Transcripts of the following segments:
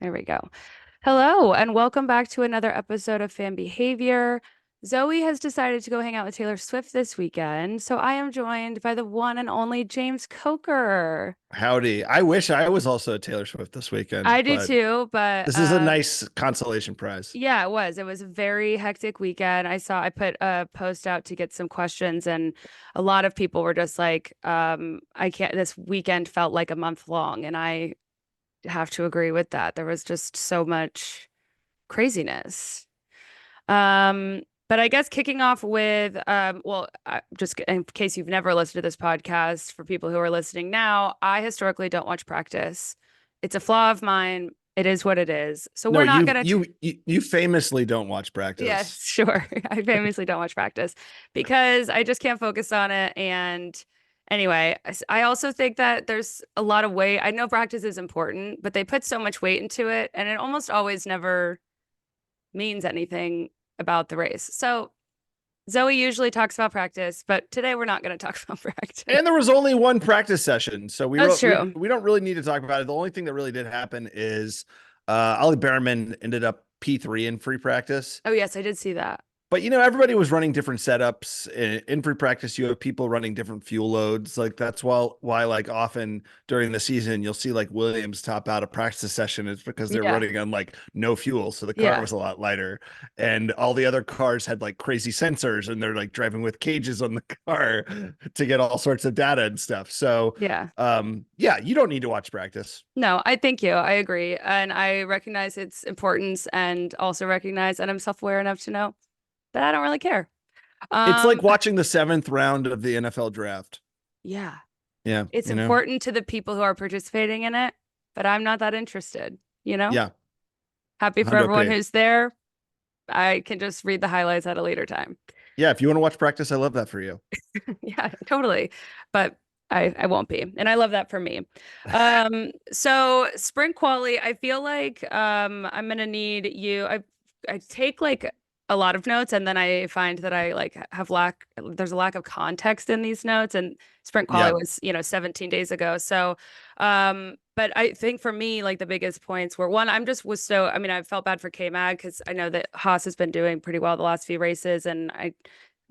There we go. Hello, and welcome back to another episode of Fan Behavior. Zoe has decided to go hang out with Taylor Swift this weekend, so I am joined by the one and only James Coker. Howdy. I wish I was also a Taylor Swift this weekend, I do but too, but this is a nice consolation prize. yeah, it was. It was a very hectic weekend. I put a post out to get some questions, and a lot of people were just like, I can't, this weekend felt like a month long, and I have to agree with that. There was just so much craziness. But I guess kicking off with, just in case you've never listened to this podcast, for people who are listening now, I historically don't watch practice. It's a flaw of mine. It is what it is. So No, we're not you gonna. you you you famously don't watch Yes, practice. sure. I famously don't watch practice because I just can't focus on it. And anyway, I also think that there's a lot of weight. I know practice is important, but they put so much weight into it, and it almost always never means anything about the race. So Zoe usually talks about practice, but today we're not going to talk about practice. And there was only one practice session, so we That's wrote, we true. we don't really need to talk about it. The only thing that really did happen is Ollie Behrman ended up P3 in free practice. Oh, yes, I did see that. But everybody was running different setups in free practice. You have people running different fuel loads. Like that's why like often during the season you'll see like Williams top out a practice session. It's because they're Yeah. running on like no fuel, so the car Yeah. was a lot lighter, and all the other cars had like crazy sensors, and they're like driving with cages on the car to get all sorts of data and stuff. So Yeah. yeah, you don't need to watch practice. No, I thank you. I agree. And I recognize its importance and also recognize and I'm self-aware enough to know that I don't really care. It's like Um, watching the seventh round of the NFL draft. yeah, Yeah, it's important to the people who are participating in it, but I'm not that interested, you know? yeah, Happy for everyone 100p. who's there. I can just read the highlights at a later time. Yeah, if you want to watch practice, I love that for you. Yeah, totally. But I won't be. And I love that for me. So sprint quali, I feel like I'm gonna need you. I take like a lot of notes and then I find that I like have there's a lack of context in these notes and sprint quali Yeah. was, 17 days ago. So but I think for me, like the biggest points were one, I mean, I felt bad for K-Mag because I know that Haas has been doing pretty well the last few races, and I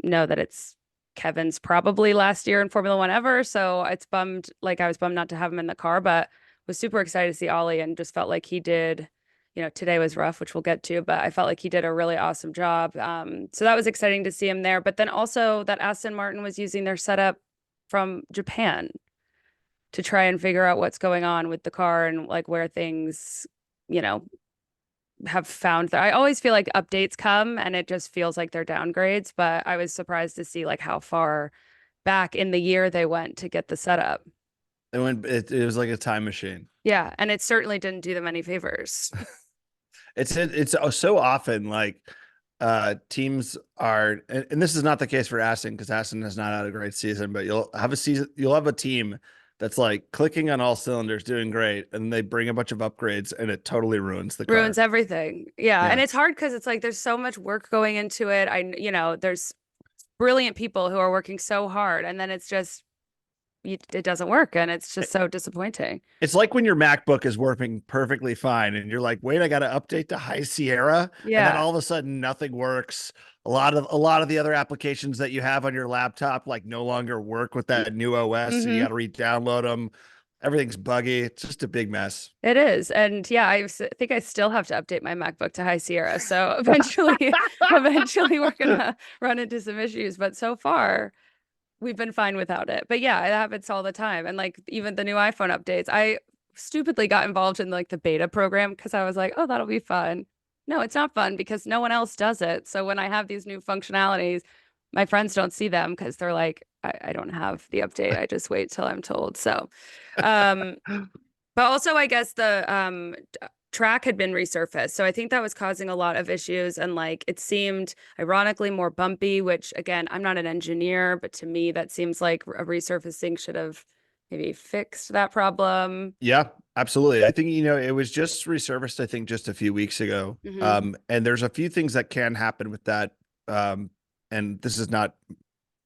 know that it's Kevin's probably last year in Formula One ever. So it's bummed, like I was bummed not to have him in the car, but was super excited to see Ollie and just felt like he did, today was rough, which we'll get to, but I felt like he did a really awesome job. So that was exciting to see him there. But then also that Aston Martin was using their setup from Japan to try and figure out what's going on with the car and like where things, you know, have found that I always feel like updates come and it just feels like they're downgrades, but I was surprised to see like how far back in the year they went to get the setup. It was like a time machine. Yeah, and it certainly didn't do them any favors. It's so often like teams are, and this is not the case for Aston because Aston has not had a great season, but you'll have a team that's like clicking on all cylinders, doing great, and they bring a bunch of upgrades and it totally ruins the Ruins car. everything. Yeah, and Yeah. it's hard because it's like there's so much work going into it. There's brilliant people who are working so hard and then it's just it doesn't work and it's just so disappointing. It's like when your MacBook is working perfectly fine and you're like, wait, I got to update to High Sierra. And then Yeah. all of a sudden nothing works. A lot of the other applications that you have on your laptop like no longer work with that new OS. So you Mm-hmm. got to re-download them. Everything's buggy. It's just a big mess. It is. And yeah, think I still have to update my MacBook to High Sierra. So eventually, eventually we're gonna run into some issues. But so far, we've been fine without it. But yeah, it happens all the time. And like even the new iPhone updates, I stupidly got involved in like the beta program because I was like, oh, that'll be fun. No, it's not fun because no one else does it. So when I have these new functionalities, my friends don't see them because they're like, I don't have the update. I just wait till I'm told. So um but also, I guess the track had been resurfaced. So I think that was causing a lot of issues. And like it seemed ironically more bumpy, which again, I'm not an engineer, but to me, that seems like a resurfacing should have maybe fixed that problem. Yeah, absolutely. I think, it was just resurfaced, I think, just a few weeks ago. Hmm. And there's a few things that can happen with that. And this is not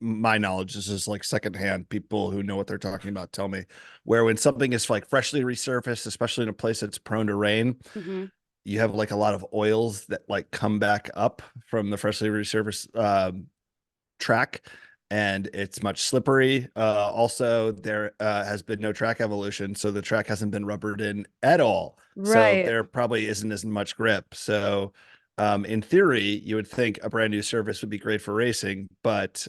my knowledge, this is like secondhand. People who know what they're talking about tell me, where when something is like freshly resurfaced, especially in a place that's prone to rain, Hmm. you have like a lot of oils that like come back up from the freshly resurfaced track, and it's much slippery. Also, there has been no track evolution, so the track hasn't been rubbered in at all. So Right. there probably isn't as much grip. So in theory, you would think a brand new surface would be great for racing, but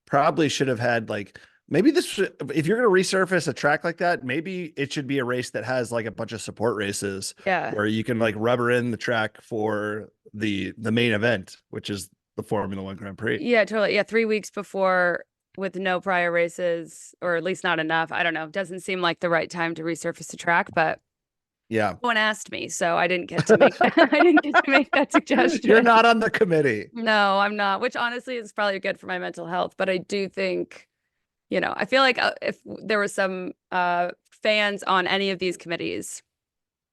probably should have had like maybe this if you're going to resurface a track like that, maybe it should be a race that has like a bunch of support races Yeah. where you can like rubber in the track for the main event, which is the Formula One Grand Prix. Yeah, totally. Yeah, 3 weeks before with no prior races, or at least not enough. I don't know. Doesn't seem like the right time to resurface the track, but Yeah. no one asked me, so I didn't get to make that. I didn't get to make that You're suggestion. not on the committee. No, I'm not, which honestly is probably good for my mental health. But I do think, I feel like if there were some fans on any of these committees,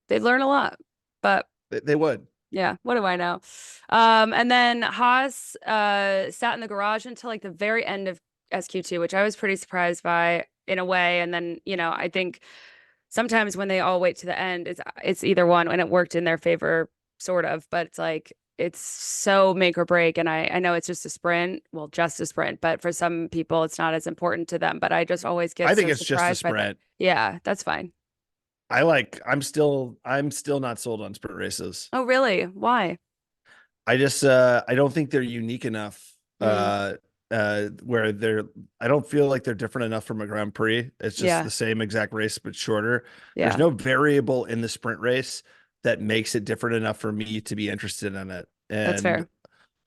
they'd learn a lot. But They would. yeah, what do I know? And then Haas sat in the garage until like the very end of SQ2, which I was pretty surprised by in a way. And then, I think sometimes when they all wait to the end, it's either one, and it worked in their favor, sort of, but it's like it's so make or break. And I know it's just a sprint, well, just a sprint, but for some people it's not as important to them. But I just always get I think so it's just a surprised by that. sprint. Yeah, that's fine. I'm still not sold on sprint races. Oh, really? Why? I don't think they're unique enough Mm, where I don't feel like they're different enough from a Grand Prix. It's just yeah, the same exact race but shorter. There's yeah, no variable in the sprint race that makes it different enough for me to be interested in it. that's And fair.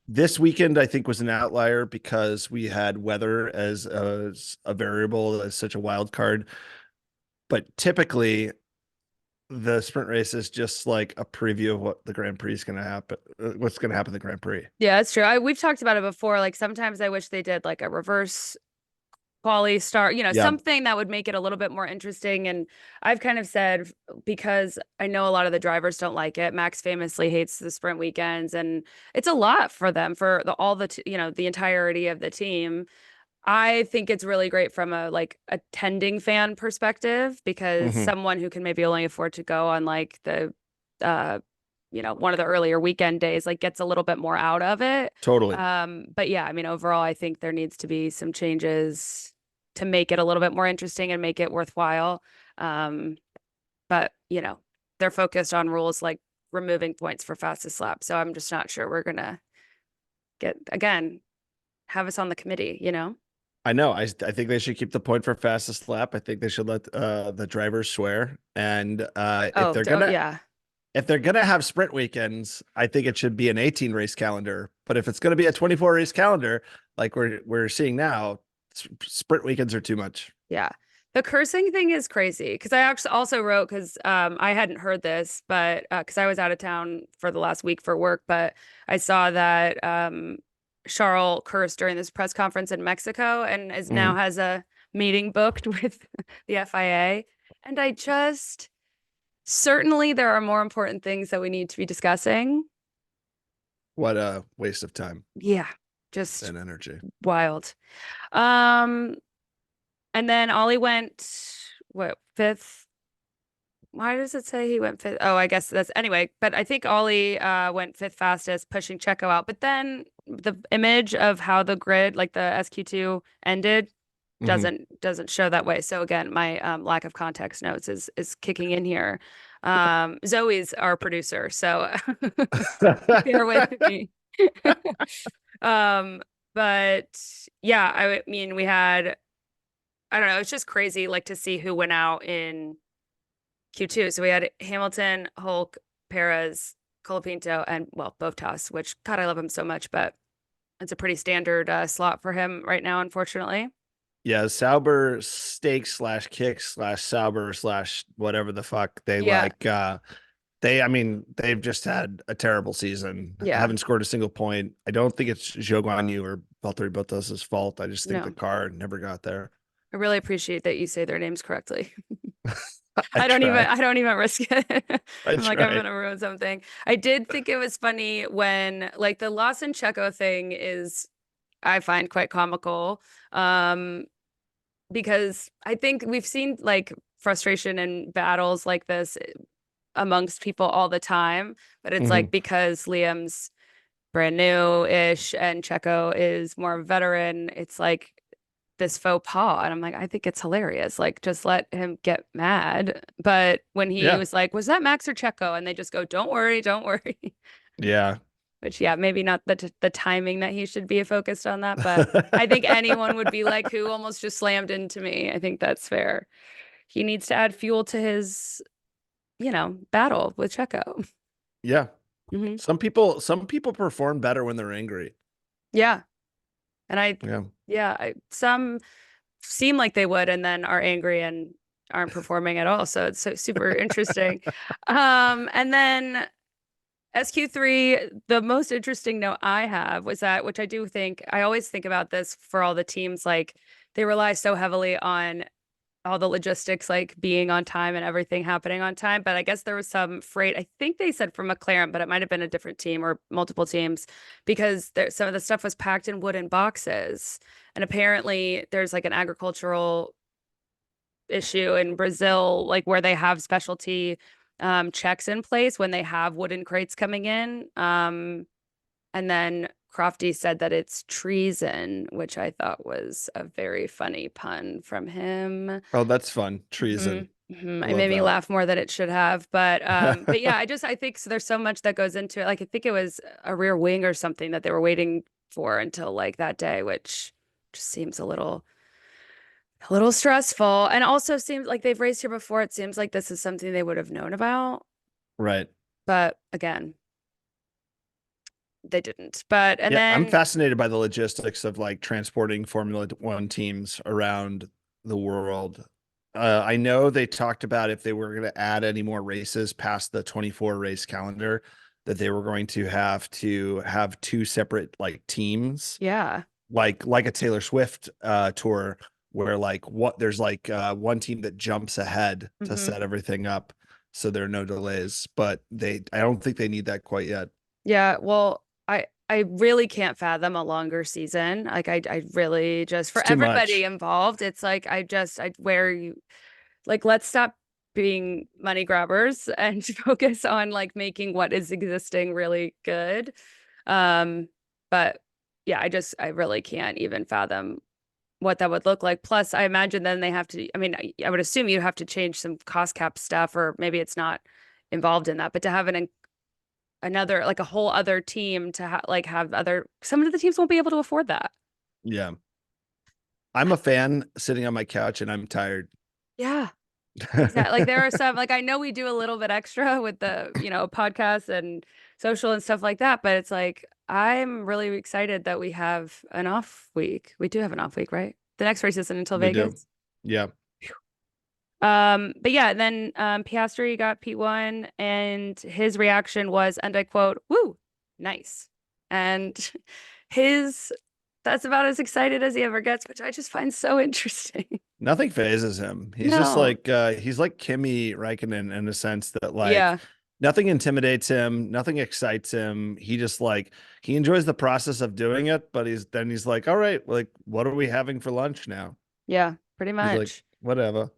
this weekend I think was an outlier because we had weather as a variable, as such a wild card. But typically the sprint race is just like a preview of what the Grand Prix is going to happen, what's going to happen in the Grand Prix. Yeah, that's true. We've talked about it before. Like sometimes I wish they did like a reverse quali start, Yeah. something that would make it a little bit more interesting. And I've kind of said, because I know a lot of the drivers don't like it. Max famously hates the sprint weekends, and it's a lot for them for the entirety of the team. I think it's really great from a like attending fan perspective, because Hmm. someone who can maybe only afford to go on like the uh one of the earlier weekend days like gets a little bit more out of it. Totally. But yeah, I mean overall I think there needs to be some changes to make it a little bit more interesting and make it worthwhile. Um but they're focused on rules like removing points for fastest lap. So I'm just not sure we're gonna get again have us on the committee. I know. I think they should keep the point for fastest lap. I think they should let the drivers swear. And Oh, yeah. if they're gonna have sprint weekends, I think it should be an 18 race calendar. But if it's gonna be a 24 race calendar, like we're seeing now, sprint weekends are too much. Yeah. The cursing thing is crazy because I actually also wrote because I hadn't heard this, but because I was out of town for the last week for work, but I saw that Charles cursed during this press conference in Mexico and is now Mhm. has a meeting booked with the FIA. And certainly there are more important things that we need to be discussing. What a waste of time Yeah, just and energy. wild. Um, and then Ollie went what, fifth? Why does it say he went fifth? Oh, I guess that's anyway. But I think Ollie went fifth fastest, pushing Checo out. But then the image of how the grid, like the SQ2 ended, Hmm. doesn't show that way. So again, my lack of context notes is kicking in here. Zoe's our producer, so bear with me. um, but yeah, I mean, we had, I don't know, it's just crazy like to see who went out in Q2. So we had Hamilton, Hulk, Perez, Colapinto, and well, Bottas, which God, I love him so much, but it's a pretty standard slot for him right now, unfortunately. Yeah, Sauber steak slash kick slash Sauber slash whatever the fuck they Yeah, like. They've just had a terrible season. yeah, Haven't scored a single point. I don't think it's Zhou Guanyu or Valtteri Bottas's fault. I just think the no. car never got there. I really appreciate that you say their names correctly. I try. I don't even risk it. I I'm like, I'm try. gonna ruin something. I did think it was funny when like the Lawson Checo thing is I find quite comical. Um, because I think we've seen like frustration and battles like this amongst people all the time, but it's Hmm. like because Liam's brand new-ish and Checo is more veteran, it's like this faux pas. And I'm like, I think it's hilarious. Like, just let him get mad. But when he Yeah. was like, was that Max or Checo? And they just go, don't worry, don't worry. Yeah. Which, yeah, maybe not the timing that he should be focused on that, but I think anyone would be like, who almost just slammed into me. I think that's fair. He needs to add fuel to his, battle with Checo. Yeah. Hmm. Some people perform better when they're angry. Yeah. And Yeah. some seem like they would and then are angry and aren't performing at all. So it's so super interesting. And then SQ3, the most interesting note I have was that, which I do think, I always think about this for all the teams, like they rely so heavily on all the logistics, like being on time and everything happening on time. But I guess there was some freight, I think they said from McLaren, but it might have been a different team or multiple teams because some of the stuff was packed in wooden boxes. And apparently there's like an agricultural issue in Brazil, like where they have specialty checks in place when they have wooden crates coming in. And then Crofty said that it's treason, which I thought was a very funny pun from him. Oh, that's fun. Hmm. Treason. I It love made me that. laugh more than it should have. But yeah, I think so there's so much that goes into it. Like I think it was a rear wing or something that they were waiting for until like that day, which just seems a little stressful. And also seems like they've raced here before. It seems like this is something they would have known about. Right. But again, they didn't. And Yeah, I'm then fascinated by the logistics of like transporting Formula One teams around the world. I know they talked about if they were going to add any more races past the 24 race calendar, that they were going to have two separate like teams, yeah. like a Taylor Swift tour, where like what there's like one team that jumps ahead to Hmm. set everything up so there are no delays. But I don't think they need that quite yet. Yeah, well, I really can't fathom a longer season. Like I really just It's for too everybody much. involved, it's like I where you like let's stop being money grabbers and focus on like making what is existing really good. Um, but yeah, I really can't even fathom what that would look like. Plus, I imagine then they have to, I mean, I would assume you have to change some cost cap stuff, or maybe it's not involved in that, but to have another like a whole other team to have other some of the teams won't be able to afford that. Yeah. I'm a fan sitting on my couch and I'm tired. Yeah, exactly. Like there are some like I know we do a little bit extra with the, podcasts and social and stuff like that, but it's like I'm really excited that we have an off week. We do have an off week, right? The next race isn't until We do. Vegas. Yeah. But yeah, then Piastri got P1 and his reaction was, and I quote, "Woo, nice." And his that's about as excited as he ever gets, which I just find so interesting. Nothing phases him. No. He's like Kimi Räikkönen in the sense that like Yeah. nothing intimidates him, nothing excites him. He just like he enjoys the process of doing it, but he's like, all right, like what are we having for lunch now? Yeah, pretty He's like, much. whatever.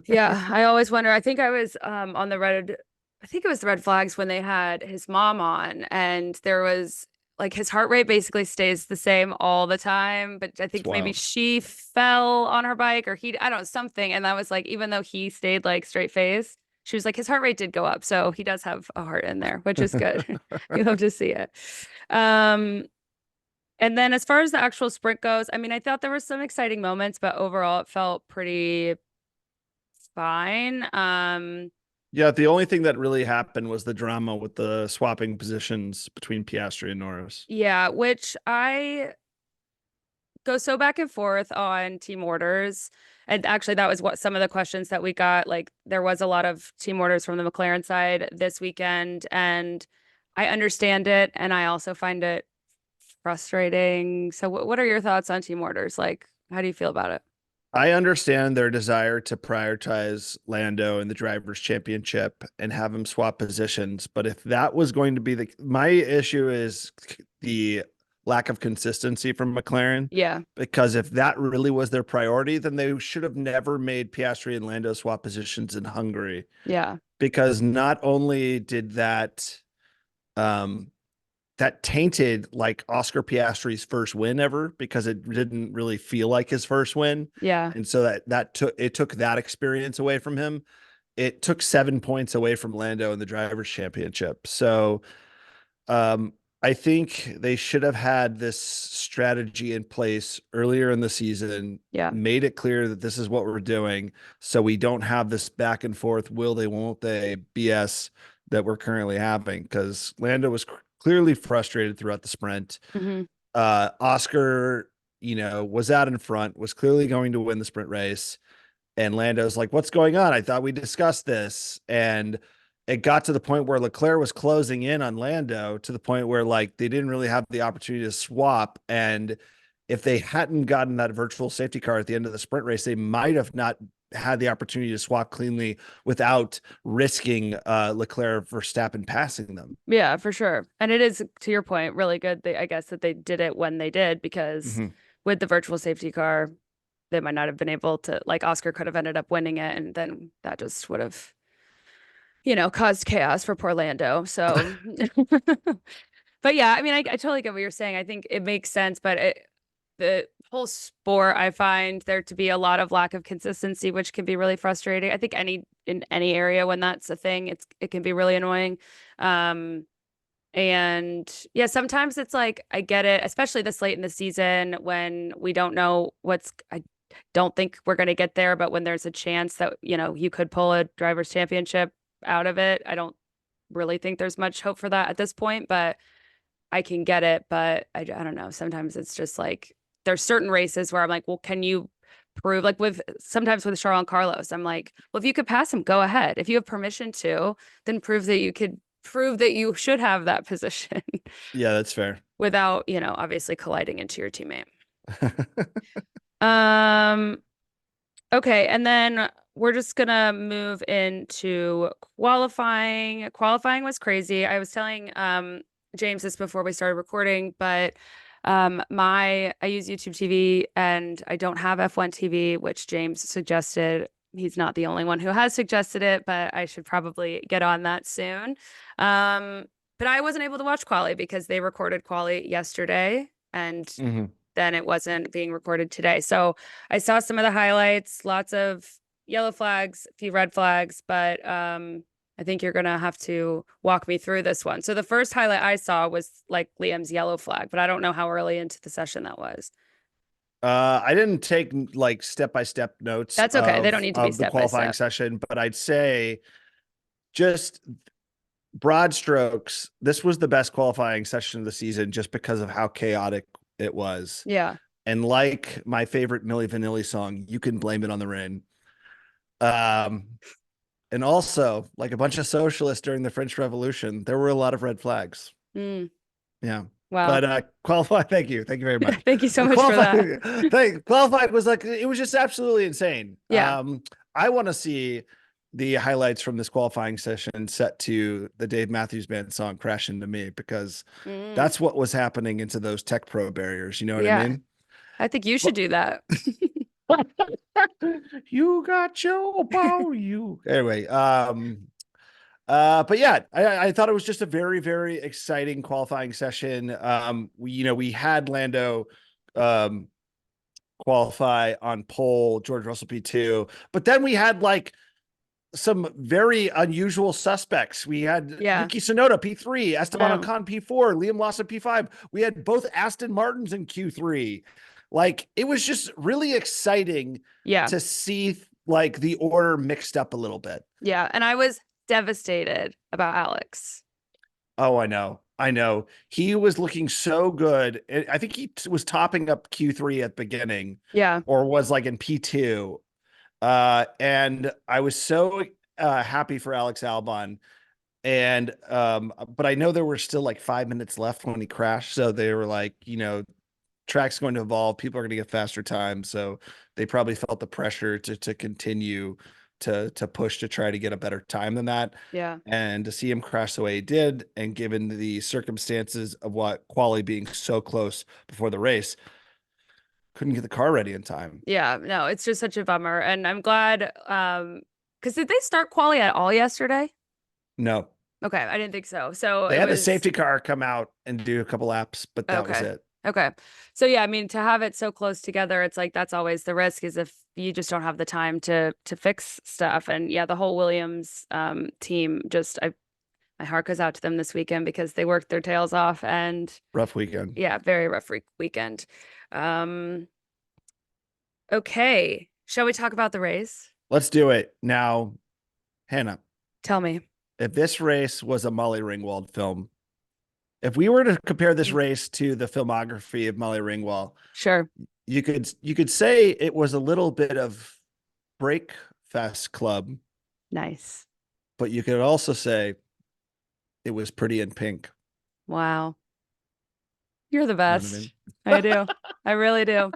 Yeah, I always wonder. I think I was on the red I think it was the red flags when they had his mom on and there was like his heart rate basically stays the same all the time, but I It's think maybe wild. she fell on her bike or I don't know, something. And that was like even though he stayed like straight face, she was like his heart rate did go up. So he does have a heart in there, which is good. You love to see it. Um and then as far as the actual sprint goes, I mean, I thought there were some exciting moments, but overall it felt pretty fine. Yeah, the only thing that really happened was the drama with the swapping positions between Piastri and Norris. Yeah, which I go so back and forth on team orders. And actually, that was what some of the questions that we got. Like, there was a lot of team orders from the McLaren side this weekend, and I understand it, and I also find it frustrating. So, what are your thoughts on team orders? Like, how do you feel about it? I understand their desire to prioritize Lando in the drivers' championship and have him swap positions, but if that was going to be my issue is the lack of consistency from McLaren. Yeah. Because if that really was their priority, then they should have never made Piastri and Lando swap positions in Hungary. Yeah. Because not only did um, that tainted like Oscar Piastri's first win ever, because it didn't really feel like his first win. Yeah. And so that took that experience away from him. It took 7 points away from Lando in the drivers championship. So um, I think they should have had this strategy in place earlier in the season, Yeah. made it clear that this is what we're doing. So we don't have this back and forth, will they, won't they BS that we're currently having. Because Lando was clearly frustrated throughout the sprint. Hmm. Oscar, was out in front, was clearly going to win the sprint race. And Lando's like, what's going on? I thought we discussed this. And it got to the point where Leclerc was closing in on Lando to the point where like they didn't really have the opportunity to swap. And if they hadn't gotten that virtual safety car at the end of the sprint race, they might have not had the opportunity to swap cleanly without risking Leclerc Verstappen passing them. Yeah, for sure. And it is, to your point, really good. I guess that they did it when they did, because Mhm. with the virtual safety car, they might not have been able to, like Oscar could have ended up winning it, and then that just would have, caused chaos for poor Lando. So, but yeah, I mean, I totally get what you're saying. I think it makes sense, but the whole sport, I find there to be a lot of lack of consistency, which can be really frustrating. I think in any area when that's a thing, it can be really annoying. Um, and yeah, sometimes it's like I get it, especially this late in the season when we don't know I don't think we're going to get there, but when there's a chance that, you could pull a driver's championship out of it, I don't really think there's much hope for that at this point, but I can get it. But I don't know. Sometimes it's just like there's certain races where I'm like, well, can you prove, like sometimes with Charles and Carlos, I'm like, well, if you could pass him, go ahead. If you have permission to, then prove that you should have that position Yeah, that's fair. without, obviously colliding into your teammate. Um, okay, and then we're just gonna move into qualifying. Qualifying was crazy. I was telling James this before we started recording, but I use YouTube TV and I don't have F1 TV, which James suggested. He's not the only one who has suggested it, but I should probably get on that soon. Um, but I wasn't able to watch quali because they recorded quali yesterday, and Hmm. then it wasn't being recorded today. So I saw some of the highlights, lots of yellow flags, a few red flags, but I think you're gonna have to walk me through this one. So the first highlight I saw was like Liam's yellow flag, but I don't know how early into the session that was. I didn't take like step-by-step notes That's okay. They don't need to be of the step by qualifying step. session, but I'd say just broad strokes, this was the best qualifying session of the season just because of how chaotic it was. Yeah. And like my favorite Milli Vanilli song, you can blame it on the rain. Um, and also, like a bunch of socialists during the French Revolution, there were a lot of red flags. Mm, Yeah. wow. But qualify, thank you. Thank you very much. Thank you so much for that. Qualified was like it was just absolutely insane. Yeah. I want to see the highlights from this qualifying session set to the Dave Matthews Band song Crash Into Me, because Mm, that's what was happening into those tech pro barriers. You know what I yeah. mean? I think you should do that. You got your power, you anyway. But yeah, I thought it was just a very, very exciting qualifying session. We had Lando um qualify on pole, George Russell P2, but then we had like some very unusual suspects. We had Yeah. Yuki Tsunoda P3, Esteban Um, Ocon P4, Liam Lawson P5. We had both Aston Martins in Q3. Like it was just really exciting yeah. to see like the order mixed up a little bit. Yeah. And I was devastated about Alex. Oh, I know. I know. He was looking so good. I think he was topping up Q3 at the beginning Yeah. or was like in P2. And I was so happy for Alex Albon. And but I know there were still like 5 minutes left when he crashed. So they were like, track's going to evolve. People are going to get faster time. So they probably felt the pressure to continue to push to try to get a better time than that. Yeah. And to see him crash the way he did, and given the circumstances of what quali being so close before the race, couldn't get the car ready in time. Yeah, no, it's just such a bummer. And I'm glad, because did they start quali at all yesterday? No, Okay, I didn't think so. So they it had the was safety car come out and do a couple laps, but that was okay. it. Okay. So yeah, I mean to have it so close together, it's like that's always the risk is if you just don't have the time to fix stuff. And yeah, the whole Williams team just my heart goes out to them this weekend because they worked their tails off and Rough weekend. yeah, very rough weekend. Um okay. Shall we talk about the race? Let's do it now. Hannah, Tell me. if this race was a Molly Ringwald film, if we were to compare this race to the filmography of Molly Ringwald, Sure. you could say it was a little bit of Breakfast Club, Nice. but you could also say it was Pretty in Pink. Wow. You're the You know what I mean? best. I do. I really do.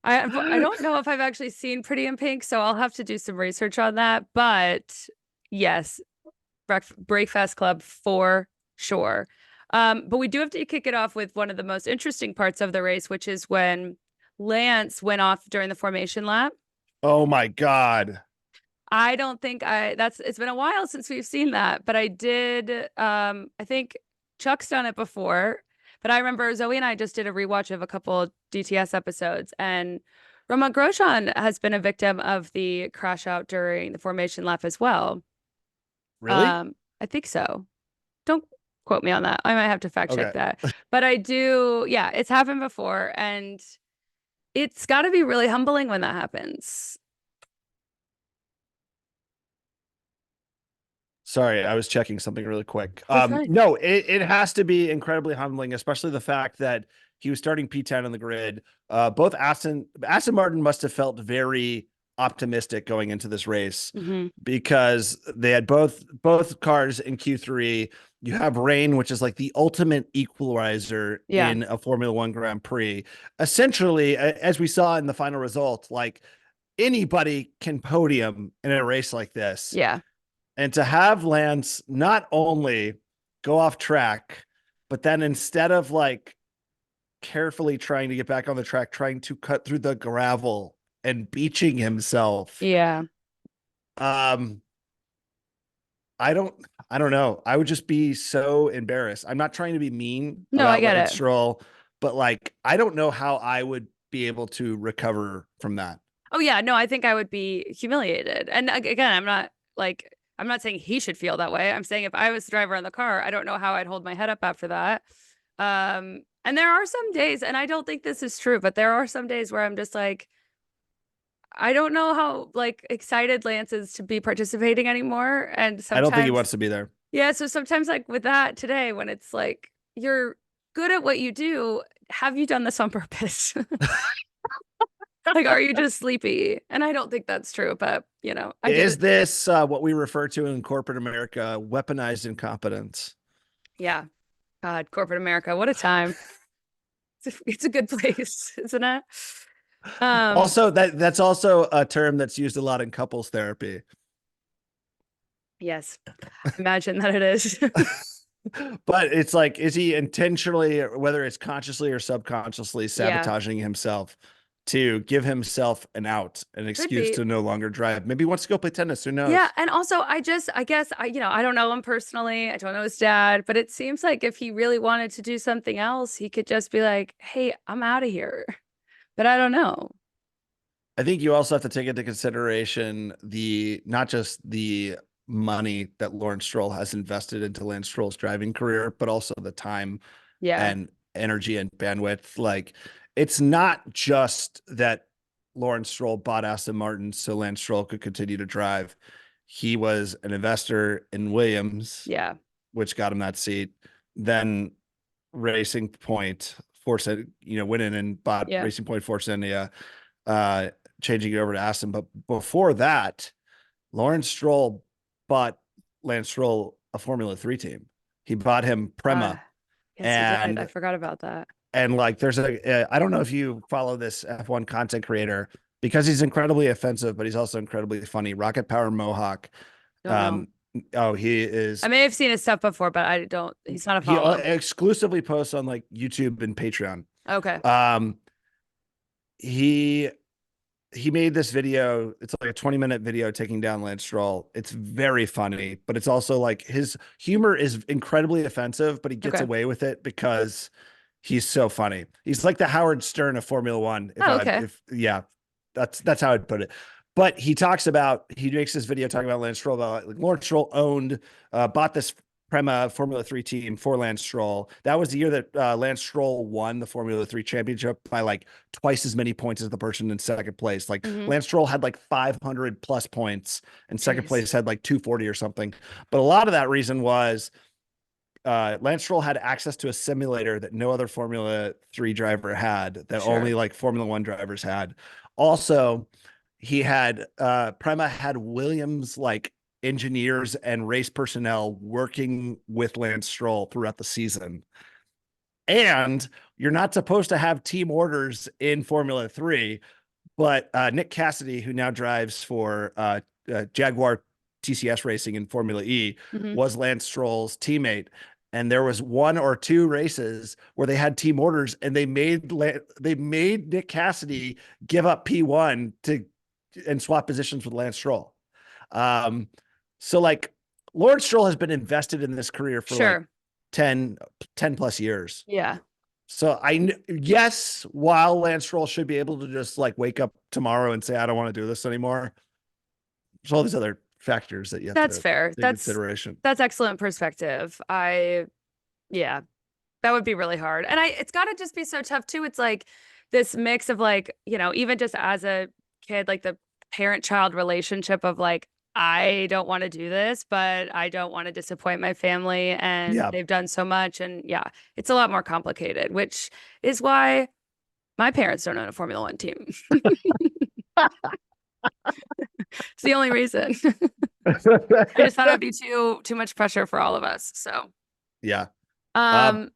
I don't know if I've actually seen Pretty in Pink, so I'll have to do some research on that. But yes, Breakfast Club for sure. But we do have to kick it off with one of the most interesting parts of the race, which is when Lance went off during the formation lap. Oh my God. I don't think it's been a while since we've seen that, but I did I think Chuck's done it before, but I remember Zoe and I just did a rewatch of a couple DTS episodes, and Romain Grosjean has been a victim of the crash out during the formation lap as well. Really? I think so. Don't quote me on that. I might have to fact check Okay. that. But I do, yeah, it's happened before, and it's got to be really humbling when that happens. Sorry, I was checking something really quick. That's fine. No, it has to be incredibly humbling, especially the fact that he was starting P10 on the grid. Both Aston Martin must have felt very optimistic going into this race Hmm. because they had both cars in Q3. You have rain, which is like the ultimate equalizer Yeah. in a Formula One Grand Prix. Essentially, as we saw in the final result, like anybody can podium in a race like this. Yeah. And to have Lance not only go off track, but then instead of like carefully trying to get back on the track, trying to cut through the gravel and beaching himself. Yeah. Um, I don't I don't know. I would just be so embarrassed. I'm not trying to be mean No, I about get Lance it. Stroll, but like I don't know how I would be able to recover from that. Oh yeah, no, I think I would be humiliated. And again, I'm not saying he should feel that way. I'm saying if I was the driver in the car, I don't know how I'd hold my head up after that. And there are some days, and I don't think this is true, but there are some days where I'm just like, I don't know how like excited Lance is to be participating anymore. And I don't think he sometimes, wants to be there. yeah, so sometimes like with that today, when it's like you're good at what you do, have you done this on purpose? Like, are you just sleepy? And I don't think that's true, but I get Is it. this what we refer to in corporate America, weaponized incompetence? Yeah. God, corporate America, what a time. It's a good place, isn't it? Um, Also, that's also a term that's used a lot in couples therapy. yes. Imagine that it is. But it's like, is he intentionally, whether it's consciously or subconsciously, Yeah. sabotaging himself to give himself an out, an Could excuse be. to no longer drive? Maybe he wants to go play tennis. Who Yeah, knows? and also I guess I don't know him personally. I don't know his dad, but it seems like if he really wanted to do something else, he could just be like, "Hey, I'm out of here." But I don't know. I think you also have to take into consideration the not just the money that Lawrence Stroll has invested into Lance Stroll's driving career, but also the time Yeah. and energy and bandwidth. Like, it's not just that Lawrence Stroll bought Aston Martin so Lance Stroll could continue to drive. He was an investor in Williams, Yeah. which got him that seat. Then Racing Point forced it, went in and bought Yeah. Racing Point Force India, uh, changing it over to Aston. But before that, Lawrence Stroll bought Lance Stroll a Formula 3 team. He bought him Uh, Prema. yes, he did. I And forgot about that. like there's I don't know if you follow this F1 content creator, because he's incredibly offensive, but he's also incredibly funny. Rocket Power Mohawk. Don't know. Um, oh, he is. I may have seen his stuff before, but I don't. He's not a He follow. exclusively posts on like YouTube and Patreon. Okay. Um, he he made this video. It's like a 20-minute video taking down Lance Stroll. It's very funny, but it's also like his humor is incredibly offensive, but he gets Okay. away with it because he's so funny. He's like the Howard Stern of Formula One. Oh, okay. Yeah, that's how I'd put it. But he makes this video talking about Lance Stroll, about like Lawrence Stroll bought this Prema Formula 3 team for Lance Stroll. That was the year that Lance Stroll won the Formula 3 championship by like twice as many points as the person in second place. Like Mm-hmm. Lance Stroll had like 500 plus points, and second Jeez. place had like 240 or something. But a lot of that reason was Lance Stroll had access to a simulator that no other Formula 3 driver had, that Sure. only like Formula 1 drivers had. Also, Prema had Williams like engineers and race personnel working with Lance Stroll throughout the season. And you're not supposed to have team orders in Formula 3, but Nick Cassidy, who now drives for Jaguar TCS Racing in Formula E, Mm-hmm. was Lance Stroll's teammate. And there was one or two races where they had team orders, and they made Nick Cassidy give up P1 and swap positions with Lance Stroll. So like Lawrence Stroll has been invested in this career for like Sure. 10 plus years. Yeah. So yes, while Lance Stroll should be able to just like wake up tomorrow and say, I don't want to do this anymore, there's all these other factors that you have That's to fair. take consideration. That's excellent perspective. Yeah, that would be really hard. And it's got to just be so tough too. It's like this mix of like, even just as a kid, like the parent-child relationship of like, I don't want to do this, but I don't want to disappoint my family, and Yeah. they've done so much. And yeah, it's a lot more complicated, which is why my parents don't own a Formula One team. It's the only reason. I just thought it would be too much pressure for all of us. So, Yeah. um,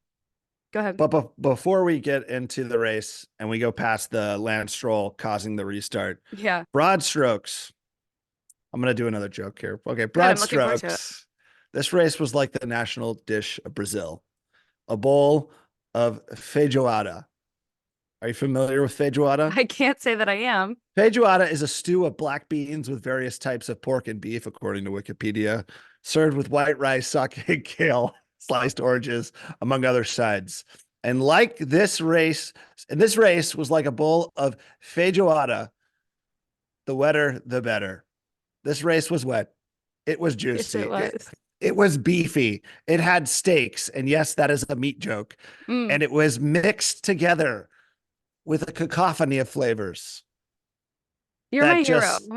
go ahead. But before we get into the race and we go past the Lance Stroll causing the restart, Yeah. broad strokes. I'm going to do another joke here. Okay. Good. I'm Broad looking forward to it. strokes. This race was like the national dish of Brazil, a bowl of feijoada. Are you familiar with feijoada? I can't say that I am. Feijoada is a stew of black beans with various types of pork and beef, according to Wikipedia, served with white rice, sake, kale, sliced oranges, among other sides. And this race was like a bowl of feijoada. The wetter, the better. This race was wet. It was Yes, it juicy. was. It was beefy. It had steaks. And yes, that is a meat joke. Mm, And it was mixed together with a cacophony of flavors. you're That my hero. just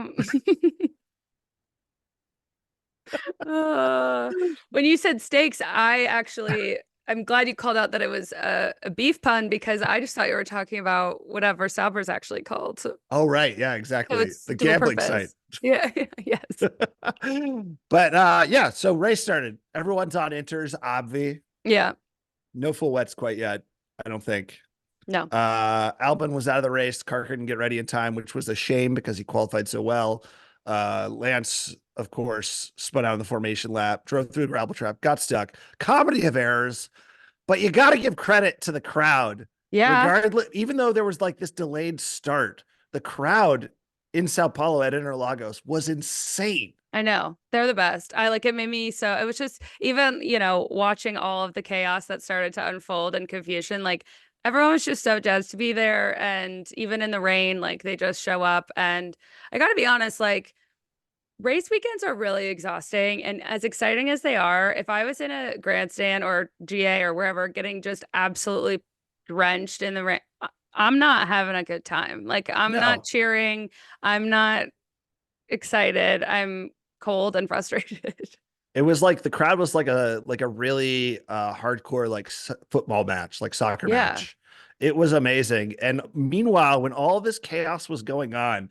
When you said steaks, I'm glad you called out that it was a beef pun, because I just thought you were talking about whatever Sauber's actually called. So Oh, right. Yeah, exactly. it's The dual gambling site. purpose. Yeah. Yes. But yeah, so race started. Everyone's on inters, obvi. Yeah. No full wets quite yet, I don't think. No. Albon was out of the race. Car couldn't get ready in time, which was a shame because he qualified so well. Lance, of course, spun out in the formation lap, drove through a gravel trap, got stuck. Comedy of errors, but you got to give credit to the crowd. Yeah. Regardless, even though there was like this delayed start, the crowd in Sao Paulo at Interlagos was insane. I know. They're the best. It made me so, it was just even, watching all of the chaos that started to unfold and confusion, like everyone was just so jazzed to be there. And even in the rain, like they just show up. And I got to be honest, like race weekends are really exhausting. And as exciting as they are, if I was in a grandstand or GA or wherever getting just absolutely drenched in the rain, I'm not having a good time. Like I'm not No, cheering. I'm not excited. I'm cold and frustrated. it was like the crowd was like a really hardcore like football match, like soccer Yeah. match. It was amazing. And meanwhile, when all this chaos was going on,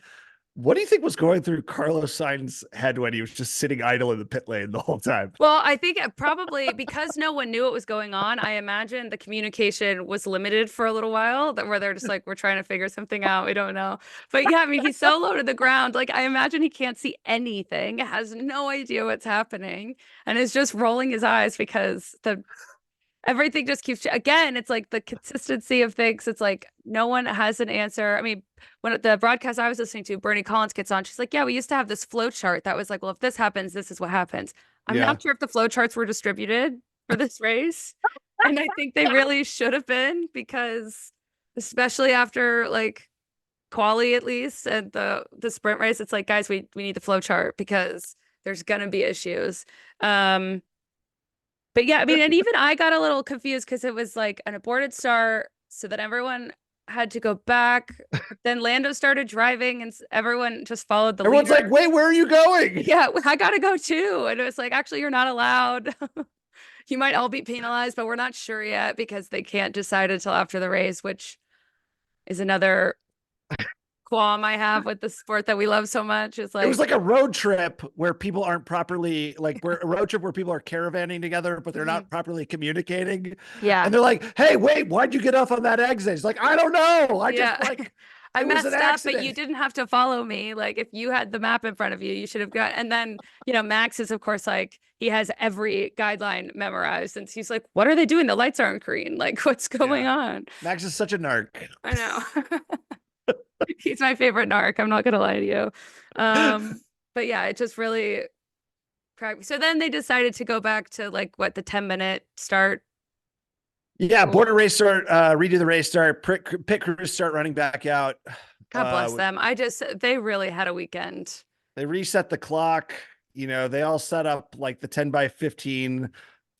What do you think was going through Carlos Sainz's head when he was just sitting idle in the pit lane the whole time? Well, I think probably because no one knew what was going on, I imagine the communication was limited for a little while, that where they're just like, we're trying to figure something out. We don't know. But yeah, I mean, he's so low to the ground. Like, I imagine he can't see anything, has no idea what's happening, and is just rolling his eyes because the everything just keeps again, it's like the consistency of things. It's like no one has an answer. I mean, when the broadcast I was listening to, Bernie Collins gets on, she's like, yeah, we used to have this flow chart that was like, well, if this happens, this is what happens. I'm Yeah. not sure if the flow charts were distributed for this race, and I think they really should have been, because especially after like quali, at least, and the sprint race, it's like, guys, we need the flow chart because there's gonna be issues. But yeah, I mean, and even I got a little confused because it was like an aborted start, so that everyone had to go back. Then Lando started driving, and everyone just followed the Everyone's leader. like, wait, where are you going? Yeah, I gotta go too. And it was like, actually, you're not allowed. You might all be penalized, but we're not sure yet because they can't decide until after the race, which is another qualm I have with the sport that we love so much. It's It was like, like a road trip where people aren't properly like we're a road trip where people are caravanning together, but they're mhm. not properly communicating. Yeah. And they're like, hey, wait, why'd you get off on that exit? It's like, I don't know. I just Yeah. like I it was an messed up, but you accident. didn't have to follow me. Like, if you had the map in front of you, you should have got. And then, Max is, of course, like, he has every guideline memorized. And he's like, what are they doing? The lights aren't green. Like, what's going Yeah. on? Max is such a narc. I know. He's my favorite narc. I'm not gonna lie to you. But yeah, it just really cracked me. So then they decided to go back to like what, the 10-minute start. Yeah, border race start, redo the race start, pit crews start running back out. God bless them. They really had a weekend. They reset the clock. They all set up like the 10 by 15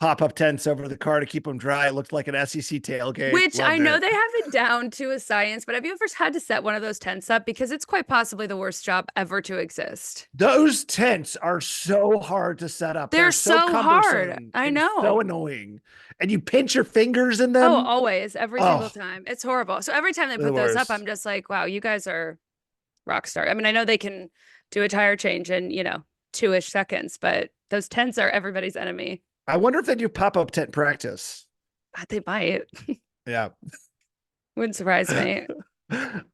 pop-up tents over the car to keep them dry. It looked like an SEC tailgate. Which I Loved know it. they have it down to a science, but have you ever had to set one of those tents up? Because it's quite possibly the worst job ever to exist. Those tents are so hard to set up. They're They're so so hard. cumbersome I and so know. annoying. And you pinch your fingers in Oh, them. always, every single Oh, time. It's horrible. So every time they they're the put those up, worst. I'm just like, wow, you guys are rock star. I mean, I know they can do a tire change in, 2-ish seconds, but those tents are everybody's enemy. I wonder if they do pop-up tent practice. They might. Yeah. Wouldn't surprise me.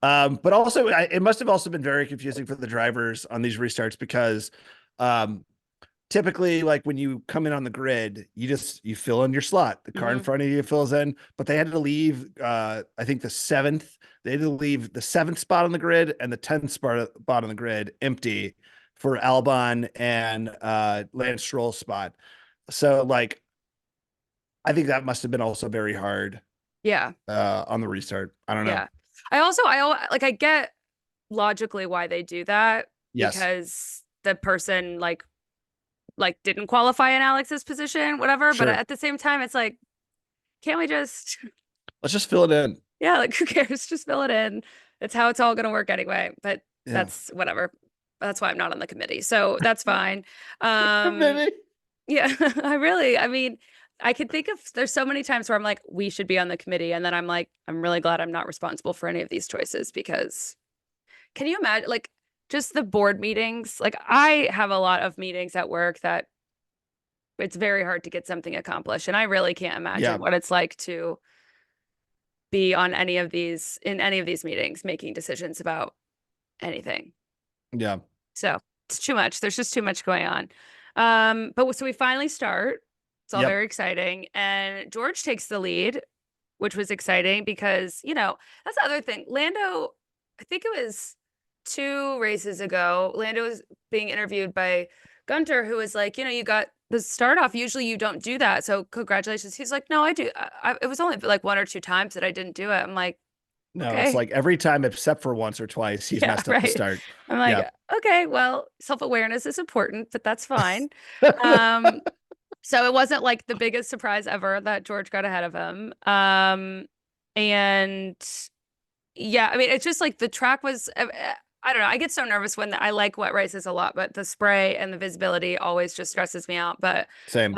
But also it must have also been very confusing for the drivers on these restarts because typically like when you come in on the grid, you fill in your slot. The car in front of you fills in, but they had to leave I think they had to leave the 7th spot on the grid and the 10th spot on the grid empty for Albon and Lance Stroll's spot. So like I think that must have been also very hard Yeah. on the restart. I don't know. Yeah. I get logically why they do that, Yes. because the person like didn't qualify in Alex's position, whatever. But Sure. at the same time, it's like, can't we just, Let's just fill it in. yeah, like, who cares? Just fill it in. It's how it's all going to work anyway. But Yeah. that's whatever. That's why I'm not on the committee. So that's fine. Maybe. Yeah, I mean, I could think of, there's so many times where I'm like, we should be on the committee. And then I'm like, I'm really glad I'm not responsible for any of these choices, because can you imagine, like, just the board meetings? Like, I have a lot of meetings at work that it's very hard to get something accomplished. And I really can't imagine what it's like to be on in any of these meetings, making decisions about anything. Yeah. So it's too much. There's just too much going on. But so we finally start. It's all Yep. very exciting. And George takes the lead, which was exciting because, that's the other thing. Lando, I think it was 2 races ago, Lando was being interviewed by Gunter, who was like, you got the start off. Usually you don't do that. So congratulations. He's like, no, I do. It was only like 1 or 2 times that I didn't do it. I'm like, No, it's okay. like every time except for once or twice, he's Yeah, messed up the right. start. I'm like, Yeah. okay, well, self-awareness is important, but that's fine. Um, so it wasn't like the biggest surprise ever that George got ahead of him. And yeah, I mean, it's just like the track was, I don't know. I get so nervous when I like wet races a lot, but the spray and the visibility always just stresses me out. Same.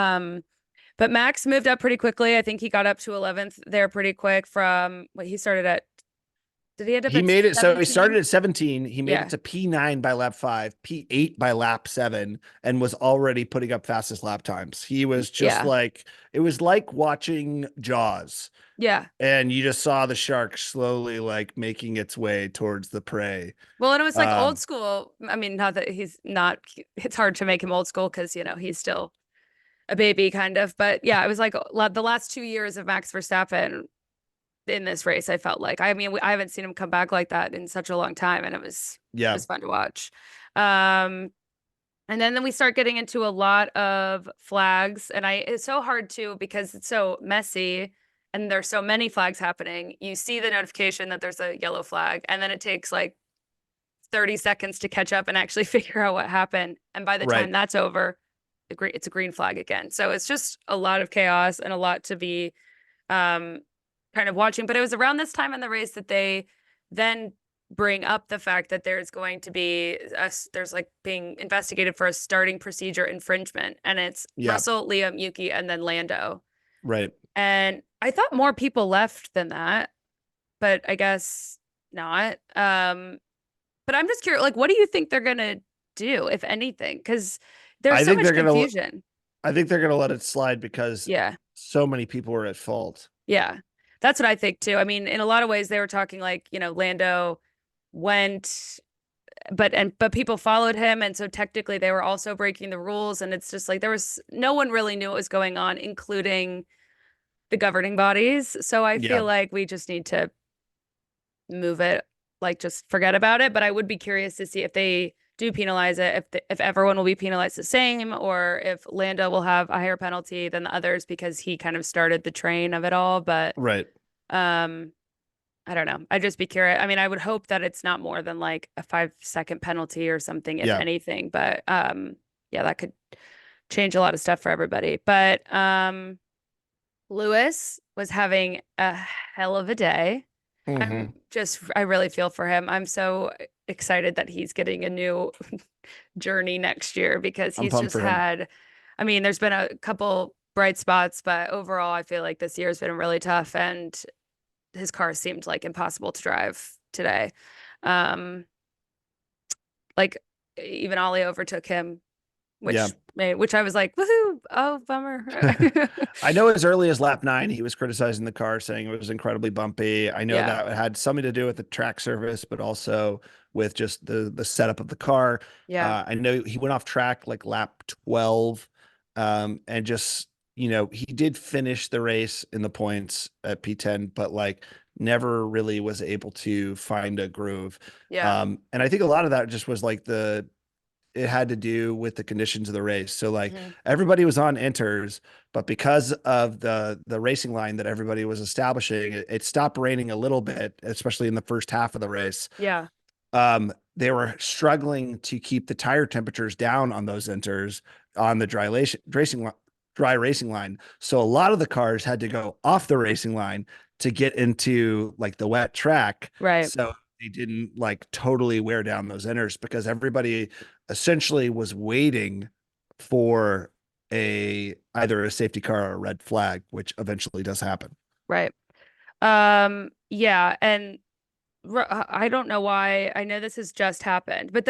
But Max moved up pretty quickly. I think he got up to 11th there pretty quick from what he started at Did he end up He at made it. So he started 17? at 17. He made it Yeah. to P9 by lap 5, P8 by lap 7, and was already putting up fastest lap times. He was just Yeah. like, it was like watching Jaws, Yeah. and you just saw the shark slowly like making its way towards the prey. Well, and it was like old Um, school. I mean, not that he's not, it's hard to make him old school because, he's still a baby kind of. But yeah, it was like the last 2 years of Max Verstappen in this race, I felt like. I mean, I haven't seen him come back like that in such a long time, and it yeah, was fun to watch. Um, and then we start getting into a lot of flags, and it's so hard too because it's so messy and there's so many flags happening. You see the notification that there's a yellow flag, and then it takes like 30 seconds to catch up and actually figure out what happened. And by the right. time that's over, it's a green flag again. So it's just a lot of chaos and a lot to be um, kind of watching. But it was around this time in the race that they then bring up the fact that there's going to be there's like being investigated for a starting procedure infringement, and it's Yeah, Russell, Liam, Yuki, and then Lando. right. And I thought more people left than that, but I guess not. But I'm just curious, like, what do you think they're gonna do, if anything? Because there's I so think much they're gonna. confusion. I think they're gonna let it slide because Yeah, so many people were at fault. yeah, that's what I think too. I mean, in a lot of ways, they were talking like, Lando went, but people followed him, and so technically they were also breaking the rules, and it's just like there was no one really knew what was going on, including the governing bodies. So I Yeah, feel like we just need to move it, like just forget about it. But I would be curious to see if they do penalize it, if everyone will be penalized the same, or if Lando will have a higher penalty than the others because he kind of started the train of it all. But right. um, I don't know. I'd just be curious. I mean, I would hope that it's not more than like a 5 second penalty or something, if Yeah. anything. But yeah, that could change a lot of stuff for everybody. But Lewis was having a hell of a day. Hmm. I really feel for him. I'm so excited that he's getting a new journey next year because I'm he's pumped just for him. had, I mean, there's been a couple bright spots, but overall, I feel like this year has been really tough, and his car seemed like impossible to drive today. Um, like even Ollie overtook him, Yeah. which I was like, woohoo! Oh, bummer. I know as early as lap 9, he was criticizing the car, saying it was incredibly bumpy. I know Yeah, that had something to do with the track service, but also with just the setup of the car. yeah, I know he went off track like lap 12, and just he did finish the race in the points at P10, but like never really was able to find a groove. yeah. And I think a lot of that just was like it had to do with the conditions of the race. So like Hmm. everybody was on inters, but because of the racing line that everybody was establishing, it stopped raining a little bit, especially in the first half of the race. Yeah, They were struggling to keep the tire temperatures down on those inters on the dry racing line. So a lot of the cars had to go off the racing line to get into like the wet track. right, So they didn't like totally wear down those inters because everybody essentially was waiting for either a safety car or a red flag, which eventually does happen. right. Yeah, and I don't know why. I know this has just happened, but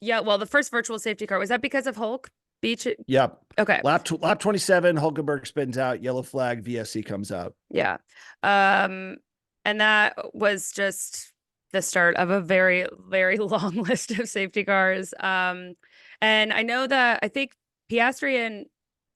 yeah, well, the first virtual safety car, was that because of Hulk Beach? Yep. Okay. Lap 27, Hulkenberg spins out, yellow flag, VSC comes out. Yeah. Um, and that was just the start of a very, very long list of safety cars. And I know that I think Piastri and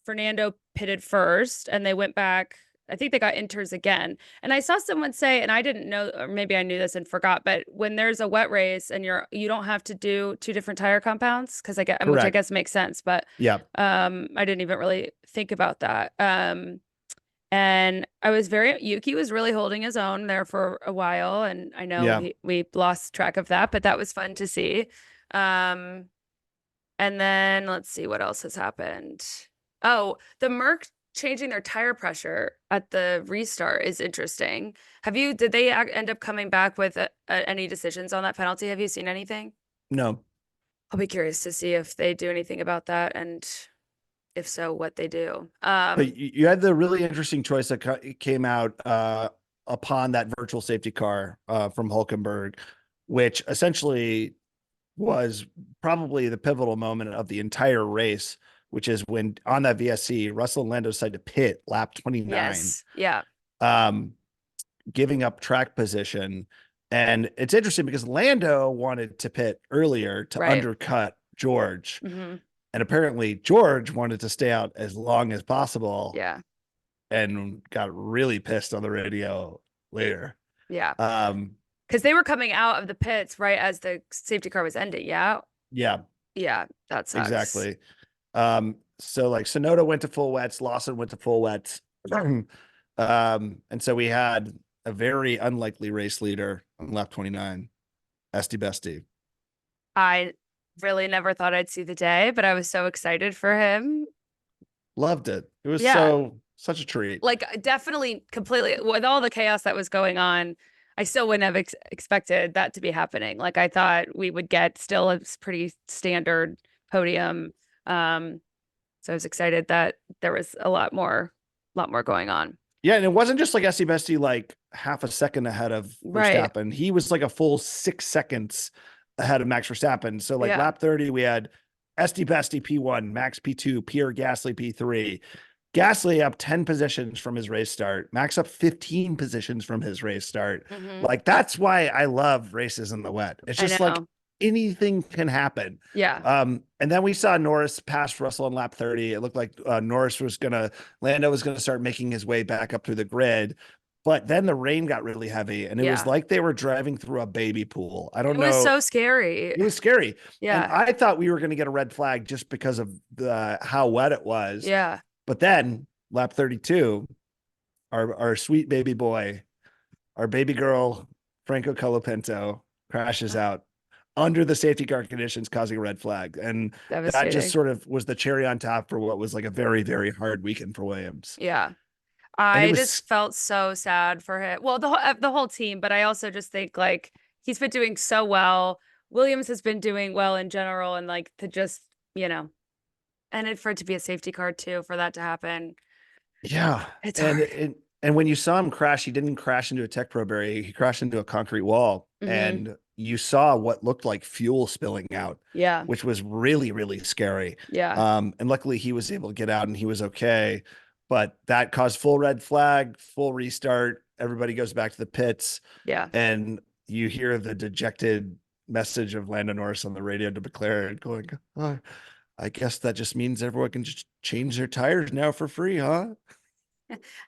Fernando pitted first, and they went back. I think they got inters again. And I saw someone say, and I didn't know, or maybe I knew this and forgot, but when there's a wet race and you don't have to do two different tire compounds, because which I Correct. guess makes sense, but Yeah. I didn't even really think about that. And Yuki was really holding his own there for a while. And I know Yeah. we lost track of that, but that was fun to see. Um, and then let's see what else has happened. Oh, the Merc changing their tire pressure at the restart is interesting. Did they end up coming back with any decisions on that penalty? Have you seen anything? No. I'll be curious to see if they do anything about that, and if so, what they do. But you had the really interesting choice that came out. upon that virtual safety car from Hulkenberg, which essentially was probably the pivotal moment of the entire race, which is when on that VSC, Russell and Lando decided to pit lap 29, Yes. Yeah. um, giving up track position. And it's interesting because Lando wanted to pit earlier to Right. undercut George. Hmm. And apparently George wanted to stay out as long as possible Yeah. and got really pissed on the radio later. Yeah. Um, Because they were coming out of the pits right as the safety car was ending. Yeah. yeah, Yeah. That sucks. exactly. So like Sonoda went to full wets, Lawson went to full wets. And so we had a very unlikely race leader on lap 29, Esty Bestie. I really never thought I'd see the day, but I was so excited for him. Loved it. It was Yeah. such a treat. Like definitely completely with all the chaos that was going on, I still wouldn't have expected that to be happening. Like I thought we would get still a pretty standard podium. So I was excited that there was a lot more going on. Yeah, and it wasn't just like Esty Bestie like half a second ahead of Right. Verstappen. He was like a full 6 seconds ahead of Max Verstappen. So like Yeah. lap 30, we had Esty Bestie P1, Max P2, Pierre Gasly P3. Gasly up 10 positions from his race start. Max up 15 positions from his race start. Hmm. Like that's why I love races in the wet. It's I just like know. anything can happen. Yeah. And then we saw Norris pass Russell on lap 30. It looked like Lando was gonna start making his way back up through the grid. But then the rain got really heavy, and it was Yeah. like they were driving through a baby pool. I don't It was know. so scary. It was scary. And Yeah. I thought we were going to get a red flag just because of how wet it was. Yeah. But then lap 32, our sweet baby boy, our baby girl, Franco Colapinto, crashes out under the safety car conditions, causing a red flag. And that just Devastating. sort of was the cherry on top for what was like a very, very hard weekend for Williams. Yeah. And it I was, just felt so sad for him. Well, the whole team, but I also just think like he's been doing so well. Williams has been doing well in general, and like to just, you know, and it, for it to be a safety car too, for that to happen, yeah. it's And hard. and when you saw him crash, he didn't crash into a tech pro barrier. He crashed into a concrete wall. Hmm. And you saw what looked like fuel spilling out, Yeah. which was really, really scary. Yeah. And luckily he was able to get out and he was okay. But that caused full red flag, full restart. Everybody goes back to the pits, Yeah. and you hear the dejected message of Lando Norris on the radio to McLaren going, oh, I guess that just means everyone can just change their tires now for free, huh?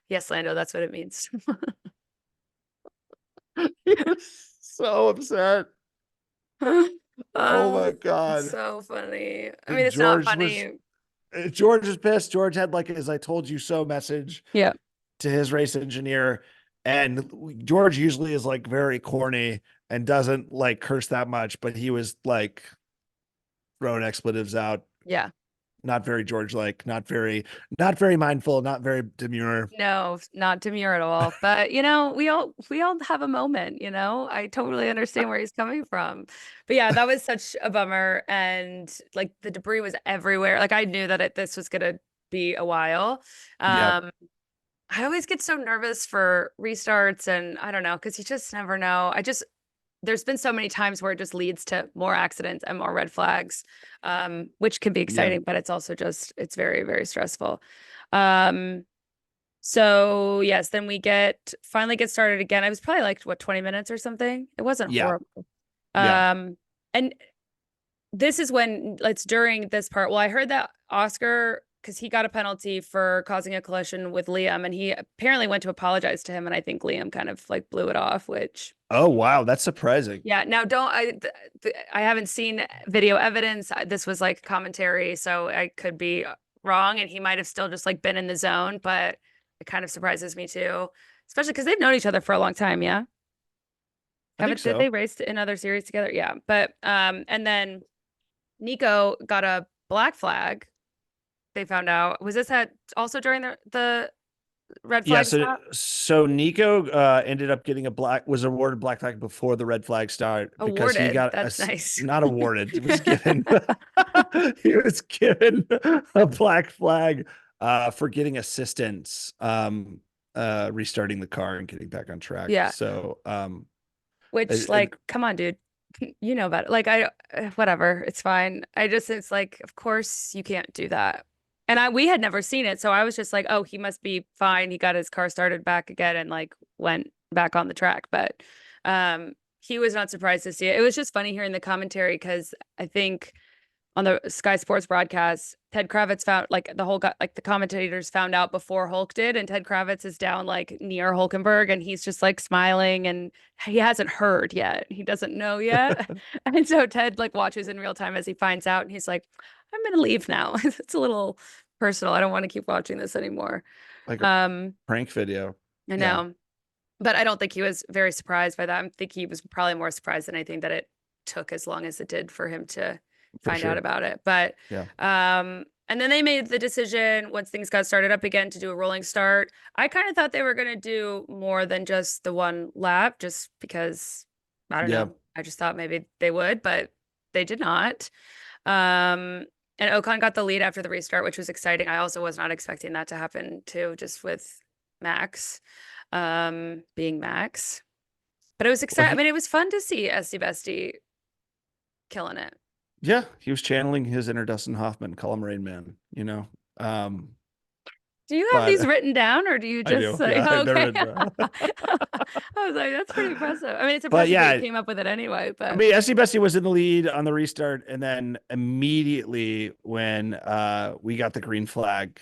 Yes, Lando, that's what it means. He was so upset. Oh my It's God. so funny. I mean, And it's not funny. George was pissed. George had like his "I told you so" message Yeah. to his race engineer. And George usually is like very corny and doesn't like curse that much, but he was like throwing expletives out. Yeah. Not very George like, not very mindful, not very demure. No, not demure at all. But you know, we all have a moment, you know. I totally understand where he's coming from. But yeah, that was such a bummer. And like the debris was everywhere. Like I knew that this was gonna be a while. Yeah. Um, I always get so nervous for restarts and I don't know, because you just never know. There's been so many times where it just leads to more accidents and more red flags, which can be Yeah. exciting, but it's also just it's very, very stressful. Um, so yes, then we finally get started again. I was probably like what 20 minutes or something. It wasn't Yeah. horrible. Yeah. And this is when it's during this part. Well, I heard that Oscar, because he got a penalty for causing a collision with Liam, and he apparently went to apologize to him, and I think Liam kind of like blew it off, which Oh, wow. That's surprising. yeah. Now don't I haven't seen video evidence. This was like commentary, so I could be wrong, and he might have still just like been in the zone, but it kind of surprises me too, especially because they've known each other for a long time. Yeah. I think Did they so. race in other series together? Yeah. But and then Nico got a black flag. They found out. Was this also during the red Yeah, flag so stop? Nico ended up getting was awarded black flag before the red flag start because he Awarded. got That's nice. not awarded, it was given he was given a black flag for getting assistance. restarting the car and getting back on track. Yeah. So Which, and like, come on, dude. You know about it. Like, whatever, it's fine. It's like, of course you can't do that. And we had never seen it. So I was just like, oh, he must be fine. He got his car started back again and like went back on the track. But he was not surprised to see it. It was just funny hearing the commentary because I think on the Sky Sports broadcast, Ted Kravitz found like the commentators found out before Hulk did, and Ted Kravitz is down like near Hulkenberg, and he's just like smiling, and he hasn't heard yet. He doesn't know yet, and so Ted like watches in real time as he finds out, and he's like, "I'm gonna leave now. It's a little personal. I don't want to keep watching this anymore." like a Um, prank video. I Yeah, know, but I don't think he was very surprised by that. I think he was probably more surprised than anything that it took as long as it did for him to for find out sure. about it. But Yeah. and then they made the decision once things got started up again to do a rolling start. I kind of thought they were going to do more than just the one lap, just because I don't Yeah. know. I just thought maybe they would, but they did not. Um, and Ocon got the lead after the restart, which was exciting. I also was not expecting that to happen too, just with Max, being Max. But it was Well, exciting. I mean, it was fun to see Esty Bestie killing it. yeah, he was channeling his inner Dustin Hoffman, call him Rain Man, you know. Um, Do you have these but written down or do you I just do. say, Yeah, I've never okay? been down. I was like, that's pretty impressive. I mean, it's But impressive that you yeah, came up with it anyway, I but mean, SC Bessie was in the lead on the restart, and then immediately when we got the green flag,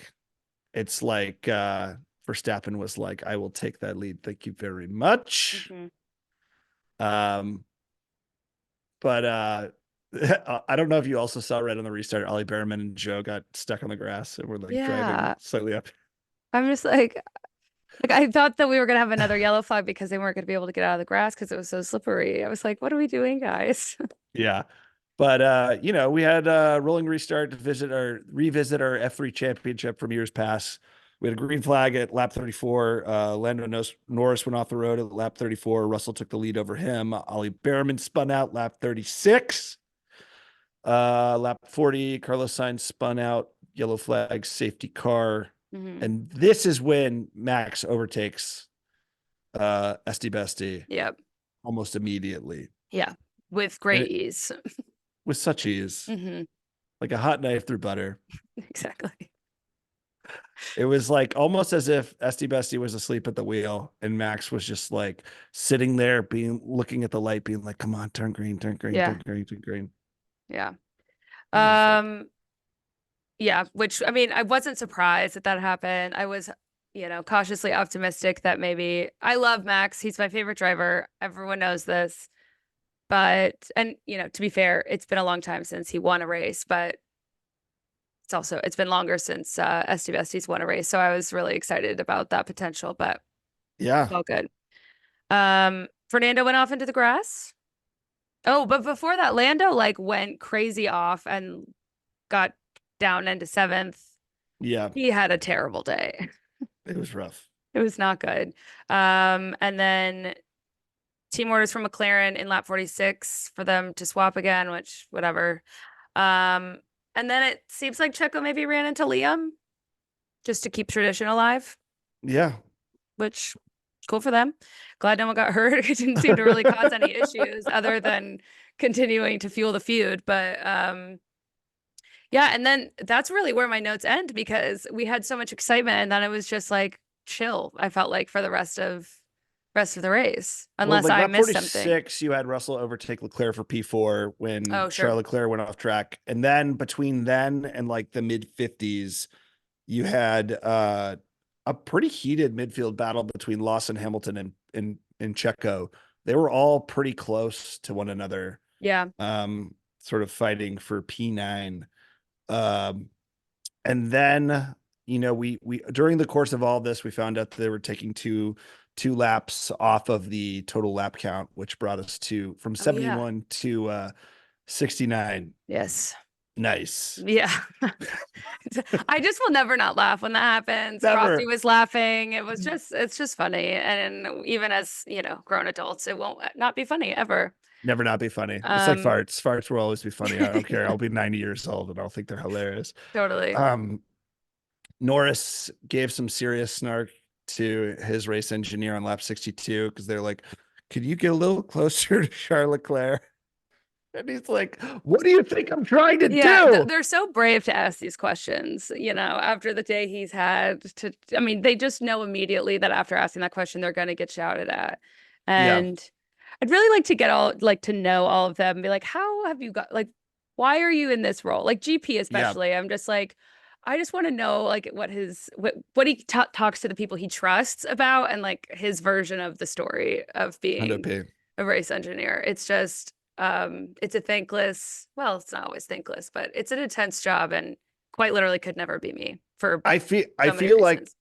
it's like Verstappen was like, I will take that lead. Thank you very much. mhm. Um, but I don't know if you also saw right on the restart, Ollie Behrman and Joe got stuck on the grass and were like driving Yeah. slightly up. I'm just like I thought that we were gonna have another yellow flag because they weren't gonna be able to get out of the grass because it was so slippery. I was like, what are we doing, guys? Yeah. But you know, we had a rolling restart to revisit our F3 championship from years past. We had a green flag at lap 34. Norris went off the road at lap 34. Russell took the lead over him. Ollie Behrman spun out lap 36. Lap 40, Carlos Sainz spun out, yellow flag, safety car. Hmm. And this is when Max overtakes Esty Bestie Yep. almost immediately. Yeah. With And great it ease. with such ease, Hmm. like a hot knife through butter. Exactly. It was like almost as if Esty Bestie was asleep at the wheel and Max was just like sitting there looking at the light, being like, come on, turn green, turn green, Yeah. turn green, turn green. Yeah. It was like, Um, yeah, which I mean, I wasn't surprised that that happened. I was, cautiously optimistic that maybe I love Max. He's my favorite driver. Everyone knows this. But, and, to be fair, it's been a long time since he won a race, but it's been longer since Esty Bestie's won a race. So I was really excited about that potential, but yeah, all good. Fernando went off into the grass. Oh, but before that, Lando like went crazy off and got down into seventh. yeah, He had a terrible day. it was rough. It was not good. And then team orders from McLaren in lap 46 for them to swap again, which whatever. Um, and then it seems like Checo maybe ran into Liam just to keep tradition alive, Yeah. which cool for them. Glad no one got hurt. It didn't seem to really cause any issues other than continuing to fuel the feud. But yeah, and then that's really where my notes end because we had so much excitement and then it was just like chill, I felt like for the rest of the race, Well, unless like I lap missed something. 46, you had Russell overtake Leclerc for P4 when Oh, Charles sure. Leclerc went off track. And then between then and like the mid 50s, you had a pretty heated midfield battle between Lawson, Hamilton, and Checo. They were all pretty close to one another, Yeah. sort of fighting for P9. Um, and then, we during the course of all this, we found out that they were taking two laps off of the total lap count, which brought us to from Oh, yeah. 71 to 69. Yes. Nice. Yeah. I just will never not laugh when that happens. Frosty Never, was laughing. It's just funny. And even as, grown adults, it won't not be funny ever. never not be funny. It's like Um, farts. Farts will always be funny. I don't care. I'll be 90 years old and I'll think they're hilarious. totally. Um, Norris gave some serious snark to his race engineer on lap 62 because they're like, could you get a little closer to Charles Leclerc? And he's like, what do you think I'm trying to Yeah, do? they're so brave to ask these questions, after the day he's had to, I mean, they just know immediately that after asking that question, they're going to get shouted at. Yeah, And I'd really like to to know all of them and be like, how have you got, like, why are you in this role? Like GP yeah, especially, I'm just like, I just want to know like what he talks to the people he trusts about and like his version of the story of being 100p. a race engineer. It's just it's a thankless, well, it's not always thankless, but it's an intense job and quite literally could never be me for I so many feel like reasons.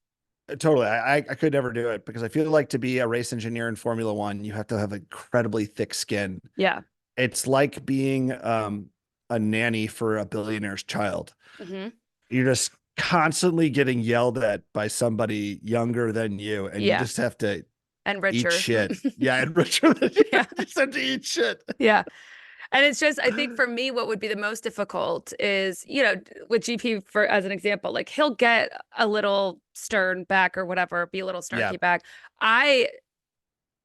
totally. I could never do it because I feel like to be a race engineer in Formula One, you have to have incredibly thick skin. Yeah. It's like being a nanny for a billionaire's child. Hmm. You're just constantly getting yelled at by somebody younger than you, and you Yeah. just have to And eat richer. shit. Yeah, and richer than you Yeah. just have to eat shit. Yeah. And it's just, I think for me, what would be the most difficult is, with GP for as an example, like he'll get a little stern back or whatever, be a little Yeah, snarky back. I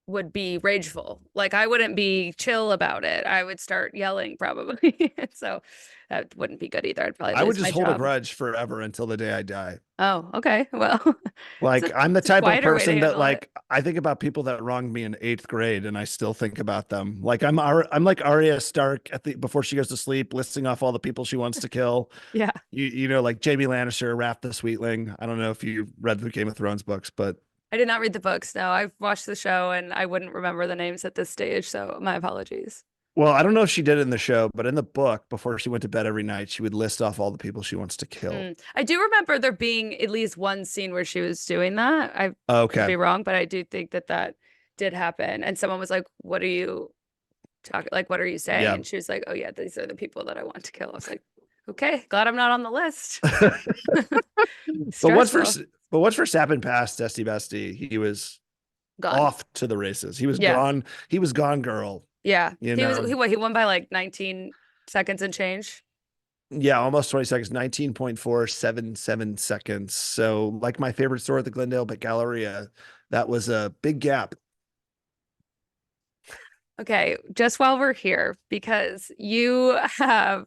would be rageful. Like I wouldn't be chill about it. I would start yelling probably. So that wouldn't be good either. I'd probably I would lose my just hold a job. grudge forever until the day I die. Oh, okay. Well, it's Like I'm the a type of quieter way to person that handle it. like I think about people that wronged me in eighth grade, and I still think about them. Like I'm like Arya Stark at the before she goes to sleep, listing off all the people she wants to kill. Yeah. You know, like Jamie Lannister, Raph the Sweetling. I don't know if you read the Game of Thrones books, but I did not read the books. No, I've watched the show and I wouldn't remember the names at this stage. So my apologies. well, I don't know if she did it in the show, but in the book, before she went to bed every night, she would list off all the people she wants to kill. I do remember there being at least one scene where she was doing that. I could Okay. be wrong, but I do think that that did happen. And someone was like, "What are you talking? Like, what are you saying?" Yeah. And she was like, "Oh yeah, these are the people that I want to kill." I was like, "Okay, glad I'm not on the list." But once for Stressful. but once Verstappen passed Dusty Bestie, he was Gone. off to the races. He was Yeah, gone. He was gone, girl. yeah. You He was know, he won by like 19 seconds and change. yeah, almost 20 seconds, 19.477 seconds. So, like my favorite store at the Glendale Bit Galleria, that was a big gap. Okay, just while we're here, because you have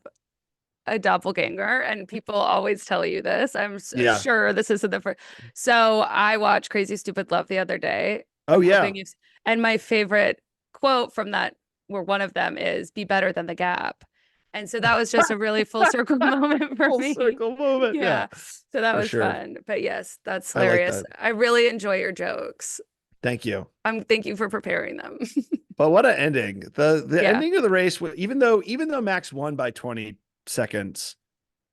a doppelganger, and people always tell you this. I'm Yeah. sure this isn't the first. So I watched Crazy Stupid Love the other day. Oh I'm yeah. hoping you. And my favorite quote from that, or one of them, is "Be better than the Gap." And so that was just a really full circle moment for Full me. circle moment. Yeah, Yeah. So that for was sure. fun. But yes, that's I like hilarious. that. I really enjoy your jokes. Thank you. Thank you for preparing them. But what an ending. The Yeah. ending of the race, even though Max won by 20 seconds,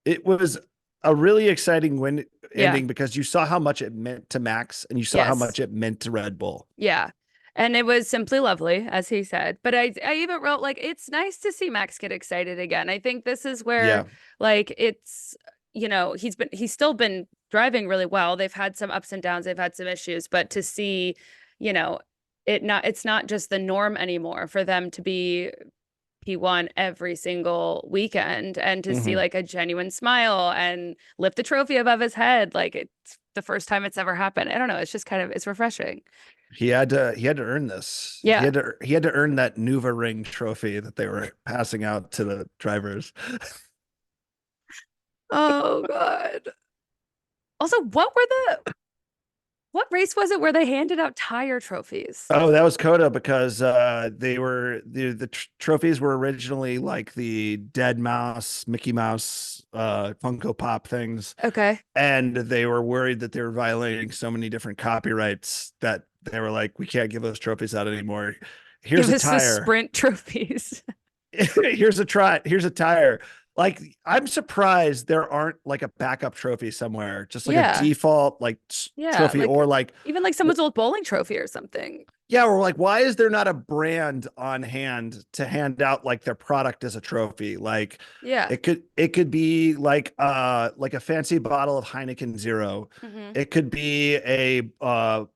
it was a really exciting win Yeah. ending because you saw how much it meant to Max and you saw how Yes. much it meant to Red Bull. Yeah. And it was simply lovely, as he said. But I even wrote, like, it's nice to see Max get excited again. I think this is where, Yeah. like, it's, he's still been driving really well. They've had some ups and downs, they've had some issues, but to see, you know, it's not just the norm anymore for them to be P1 every single weekend and to see Mhm. like a genuine smile and lift the trophy above his head. Like it's the first time it's ever happened. I don't know. It's just it's refreshing. He had to earn this. Yeah. He had to earn that Nuva ring trophy that they were passing out to the drivers. Oh God. Also, what race was it where they handed out tire trophies? Oh, that was Coda because the trophies were originally like the Dead Mouse, Mickey Mouse, Funko Pop things, Okay. and they were worried that they were violating so many different copyrights that they were like, we can't give those trophies out anymore. Here's Give a us the tire. sprint trophies. Here's a try. Here's a tire. Like I'm surprised there aren't like a backup trophy somewhere, just like a Yeah. default like Yeah. trophy, Like or like even like someone's old bowling trophy or something. yeah, or like why is there not a brand on hand to hand out like their product as a trophy? Like Yeah. it could be like a fancy bottle of Heineken Zero. Hmm. It could be a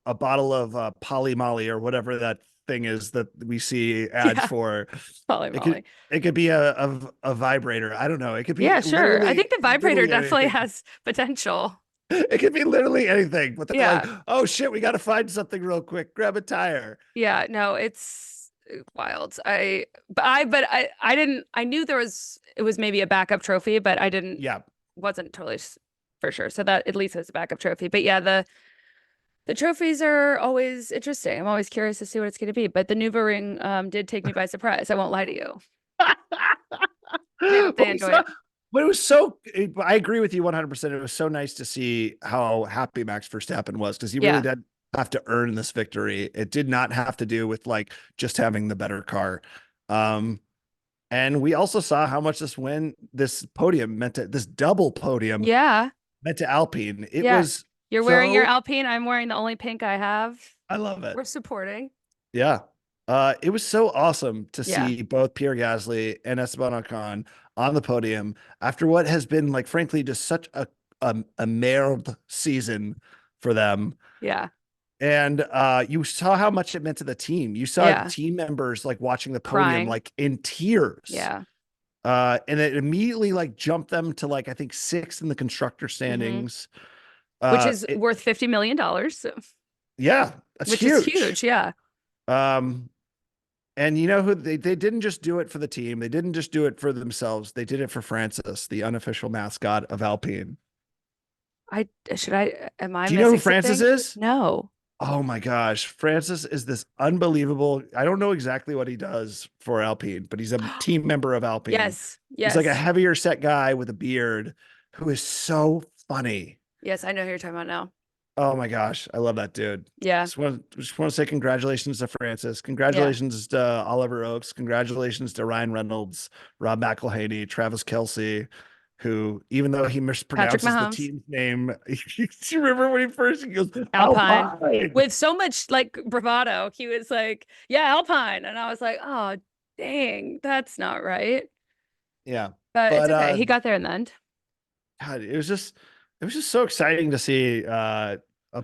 bottle of Poly Molly or whatever that thing is that we see ads Yeah. for. Holy It could moly. it could be a vibrator. I don't know. It could Yeah, be sure. I think the vibrator literally definitely anything. has potential. It could be literally anything, but they're like, Yeah. oh shit, we got to find something real quick. Grab a tire. Yeah, no, it's wild. I didn't, I knew it was maybe a backup trophy, but I didn't, Yeah. wasn't totally for sure. So that at least it's a backup trophy. But yeah, the trophies are always interesting. I'm always curious to see what it's going to be. But the Nuva ring did take me by surprise. I won't lie to you. I hope they But we enjoy saw, it. but it was so, I agree with you 100%. It was so nice to see how happy Max Verstappen was because he really Yeah, did have to earn this victory. It did not have to do with like just having the better car. Um, and we also saw how much this podium meant to this double podium yeah, meant to Alpine. It yeah. was You're wearing your so, Alpine. I'm wearing the only pink I have. I love it. We're supporting. Yeah. It was so awesome to Yeah, see both Pierre Gasly and Esteban Ocon on the podium after what has been like, frankly, just such a merde season for them. yeah, And you saw how much it meant to the team. You saw yeah. team members like watching the podium Crying. like in tears. Yeah. And it immediately like jumped them to like I think sixth in the constructor Hmm. standings. Which is It, worth $50 million, so, yeah, that's which is huge. huge. Yeah. Um, And you know who they didn't just do it for the team. They didn't just do it for themselves. They did it for Francis, the unofficial mascot of Alpine. Am I Do you know who missing Francis something? is? No. Oh my gosh. Francis is this unbelievable. I don't know exactly what he does for Alpine, but he's a team member of Alpine. Yes. He's like a Yes. heavier set guy with a beard who is so funny. Yes. I know who you're talking about now. Oh my gosh, I love that dude. Yeah. Just want to say congratulations to Francis. Yeah. Congratulations to Oliver Oakes. Congratulations to Ryan Reynolds, Rob McElhaney, Travis Kelsey, who, even though he Patrick mispronounces the Mahomes. team's name, you remember when he goes, Alpine. Alpine. With so much like bravado. He was like, yeah, Alpine. And I was like, oh, dang, that's not right. Yeah. But it's But okay. He got there in the end. God, it was just so exciting to see a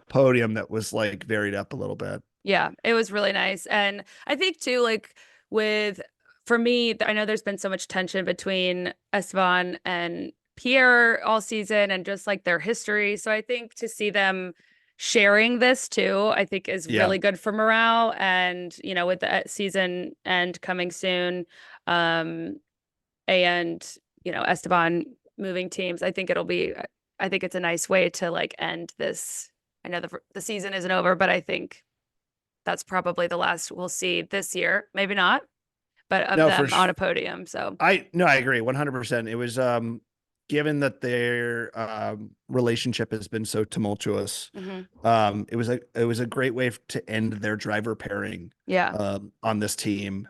podium that was like varied up a little bit. Yeah, it was really nice. And I think too, like with for me, I know there's been so much tension between Esteban and Pierre all season and just like their history. So I think to see them sharing this too, I think is Yeah. really good for morale. And, you know, with the season end coming soon, um, and, you know, Esteban moving teams, I think it's a nice way to like end this. I know the season isn't over, but I think that's probably the last we'll see this year. Maybe not, but of No, for them on sure. a podium. So I agree 100%. It was given that their relationship has been so tumultuous, mhm. it was a great way to end their driver pairing Yeah, on this team.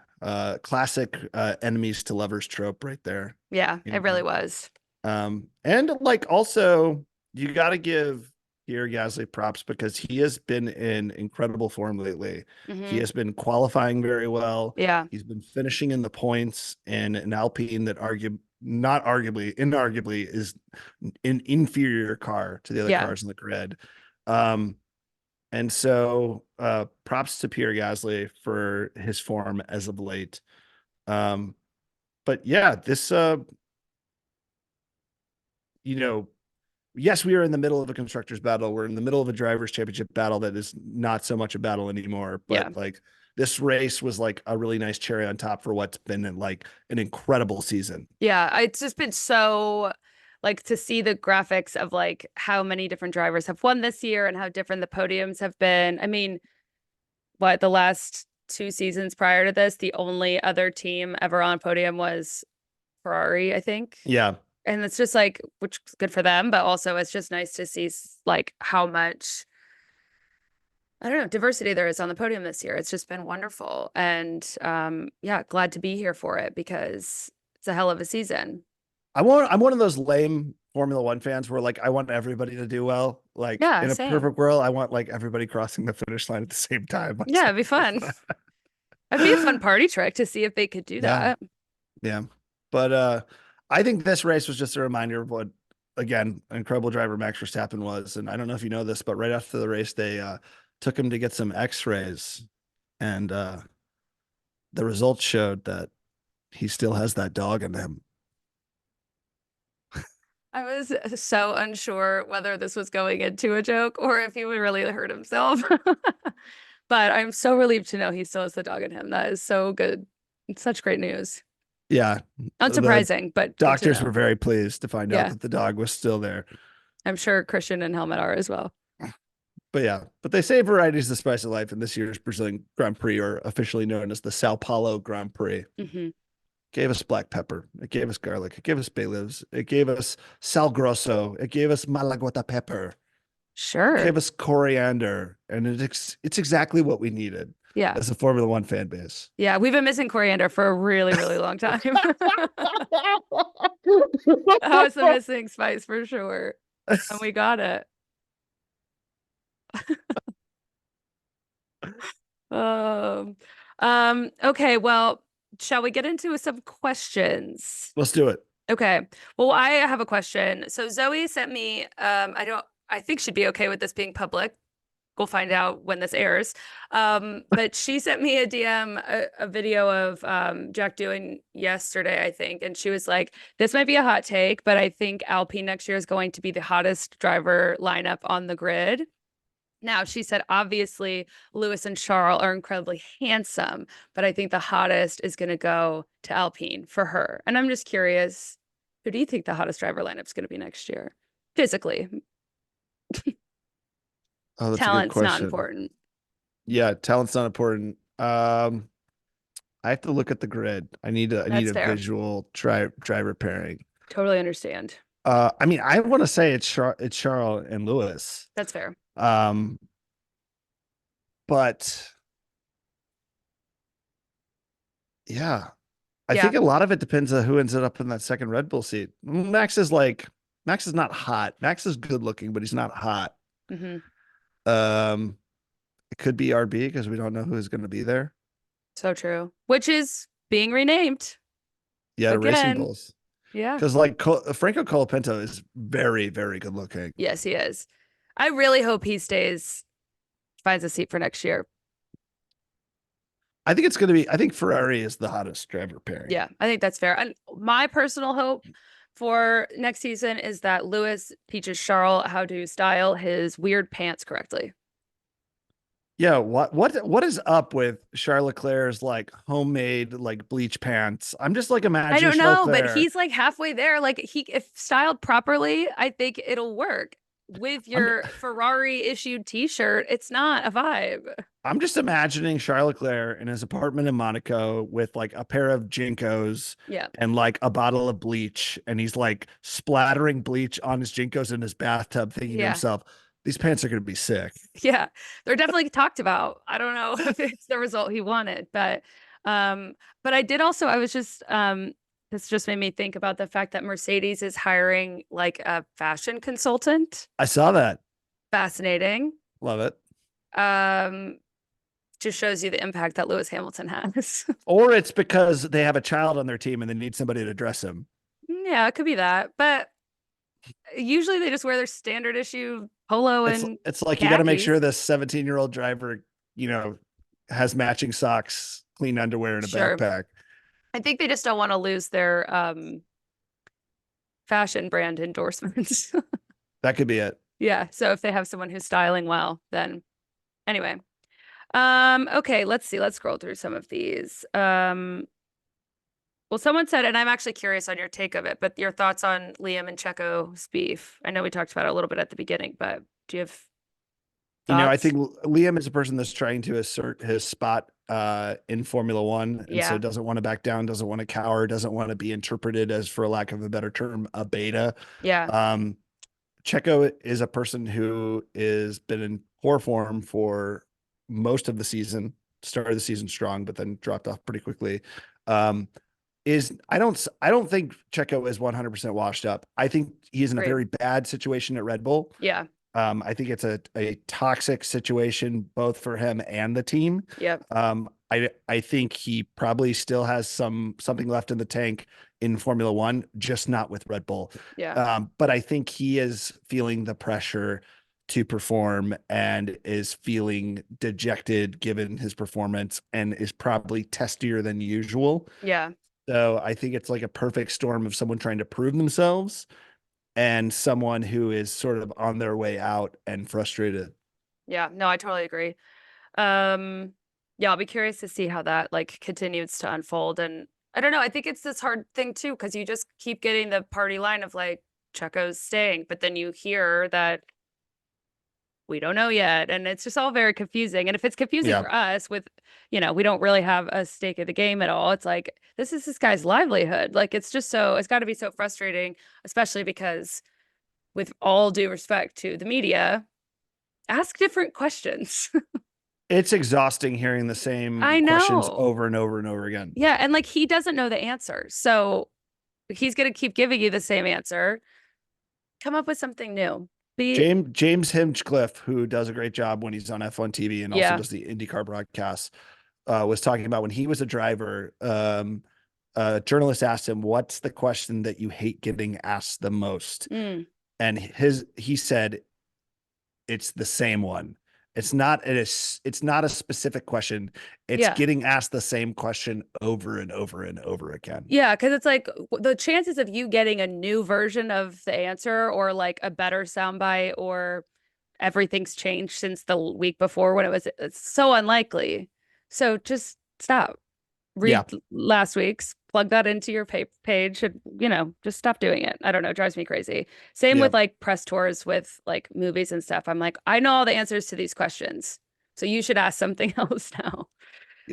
Classic enemies to lovers trope right there. yeah, You it really know? was. And like also you got to give Pierre Gasly props because he has been in incredible form lately. He Hmm. has been qualifying very well. Yeah, He's been finishing in the points in an Alpine that not arguably, inarguably is an inferior car to the other yeah, cars in the grid. Um, and so props to Pierre Gasly for his form as of late. Um, but yeah, this you know, yes, we are in the middle of a constructors battle. We're in the middle of a drivers championship battle that is not so much a battle anymore. yeah, But like this race was like a really nice cherry on top for what's been like an incredible season. yeah. It's just been so like to see the graphics of like how many different drivers have won this year and how different the podiums have been. I mean, what the last two seasons prior to this, the only other team ever on podium was Ferrari, I think. Yeah. And it's just like, which is good for them, but also it's just nice to see like how much, I don't know, diversity there is on the podium this year. It's just been wonderful. And yeah, glad to be here for it because it's a hell of a season. I'm one of those lame Formula One fans where like I want everybody to do well. Like Yeah, in a same. perfect world, I want like everybody crossing the finish line at the same time. Yeah, it'd be fun. That'd be a fun party trick to see if they could do Yeah. that. Yeah. But I think this race was just a reminder of what again, incredible driver Max Verstappen was. And I don't know if you know this, but right after the race they took him to get some x-rays and the results showed that he still has that dog in him. I was so unsure whether this was going into a joke or if he would really hurt himself. But I'm so relieved to know he still has the dog in him. That is so good. It's such great news. Yeah, the Unsurprising, but good to doctors were know. very pleased to find out Yeah, that the dog was still there. I'm sure Christian and Helmet are as well. But yeah, but they say variety is the spice of life, and this year's Brazilian Grand Prix, or officially known as the Sao Paulo Grand Prix, Hmm. gave us black pepper. It gave us garlic. It gave us bay leaves. It gave us sal grosso. It gave us malagueta pepper. It Sure. gave us coriander, and it's exactly what we needed Yeah. as a Formula One fan base. Yeah. We've been missing coriander for a really, really long time. That was the missing spice for sure. And we got it. Um, okay, well, shall we get into some questions? Let's do it. Okay. Well, I have a question. So Zoe sent me, I think she'd be okay with this being public. We'll find out when this airs. But she sent me a DM, a video of Jack doing yesterday, I think. And she was like, this might be a hot take, but I think Alpine next year is going to be the hottest driver lineup on the grid. Now, she said, obviously, Lewis and Charles are incredibly handsome, but I think the hottest is going to go to Alpine for her. And I'm just curious, who do you think the hottest driver lineup is going to be next year? Physically, Oh, that's a good talent's not question. important. Yeah, talent's not important. I have to look at the grid. I need That's a fair. visual driver pairing. Totally understand. I mean, I want to say it's Charles and Lewis. That's fair. Um, but yeah, I Yeah. think a lot of it depends on who ends up in that second Red Bull seat. Max is not hot. Max is good looking, but he's not hot. Hmm. Um, it could be RB because we don't know who's going to be there. So true. Which is being renamed Yeah, Racing again. Bulls. Yeah. Because Franco Colapinto is very, very good looking. Yes, he is. I really hope he finds a seat for next year. I think it's going to be. I think Ferrari is the hottest driver pairing. Yeah, I think that's fair. And my personal hope for next season is that Lewis teaches Charles how to style his weird pants correctly. Yeah, what is up with Charles Leclerc's like homemade like bleach pants? I'm just like I imagining don't Charles know, but Leclerc. he's like halfway there. Like if styled properly, I think it'll work. With I'm your Ferrari issued t-shirt, it's not a vibe. I'm just imagining Charles Leclerc in his apartment in Monaco with like a pair of Jinkos Yeah. and like a bottle of bleach, and he's like splattering bleach on his Jinkos in his bathtub, thinking to Yeah. himself, "These pants are going to be sick." Yeah. They're definitely talked about. I don't know if it's the result he wanted, um but I did also I was just this just made me think about the fact that Mercedes is hiring like a fashion consultant. I saw that. Fascinating. Love it. Um just shows you the impact that Lewis Hamilton has. Or it's because they have a child on their team and they need somebody to dress him. Yeah, it could be that. But usually they just wear their standard issue polo It's and it's like you got to make khakis. sure this 17-year-old driver, you know, has matching socks, clean underwear, and a Sure. backpack. I think they just don't want to lose their fashion brand endorsements. That could be it. Yeah. So if they have someone who's styling well, then anyway. Okay, let's see. Let's scroll through some of these. Well, someone said, and I'm actually curious on your take of it, but your thoughts on Liam and Checo's beef. I know we talked about it a little bit at the beginning, but do you have I thoughts? think Liam is a person that's trying to assert his spot in Formula One, and so Yeah. doesn't want to back down, doesn't want to cower, doesn't want to be interpreted as, for lack of a better term, a beta. Yeah. Um, Checo is a person who is been in poor form for most of the season, started the season strong, but then dropped off pretty quickly. Um, I don't think Checo is 100% washed up. I think he's in a Great. very bad situation at Red Bull. Yeah. I think it's a toxic situation both for him and the team. Yep. I think he probably still has something left in the tank in Formula One, just not with Red Bull. Yeah. But I think he is feeling the pressure to perform and is feeling dejected given his performance and is probably testier than usual. Yeah. So I think it's like a perfect storm of someone trying to prove themselves and someone who is sort of on their way out and frustrated. Yeah, no, I totally agree. Um, yeah, I'll be curious to see how that like continues to unfold. And I don't know, I think it's this hard thing too, because you just keep getting the party line of like Checo's staying, but then you hear that we don't know yet. And it's just all very confusing. And if it's confusing Yeah. for us with, we don't really have a stake in the game at all, it's like this guy's livelihood. Like it's got to be so frustrating, especially because with all due respect to the media, ask different questions. It's exhausting hearing the I same questions know. over and over and over again. Yeah, and like he doesn't know the answer. So he's going to keep giving you the same answer. Come up with something new. Be James Hinchcliffe, who does a great job when he's on F1 TV and also Yeah. does the IndyCar broadcasts, was talking about when he was a driver. A journalist asked him, "What's the question that you hate getting asked the most?" Mm, And he said, "It's the same one. It's not a specific question. It's yeah. getting asked the same question over and over and over again." Yeah, because it's like the chances of you getting a new version of the answer or like a better soundbite or everything's changed since the week before when it's so unlikely. So just stop. Yeah, Read last week's, plug that into your page, and just stop doing it. I don't know, it drives me crazy. Same yeah. with like press tours with like movies and stuff. I'm like, I know all the answers to these questions, so you should ask something else now.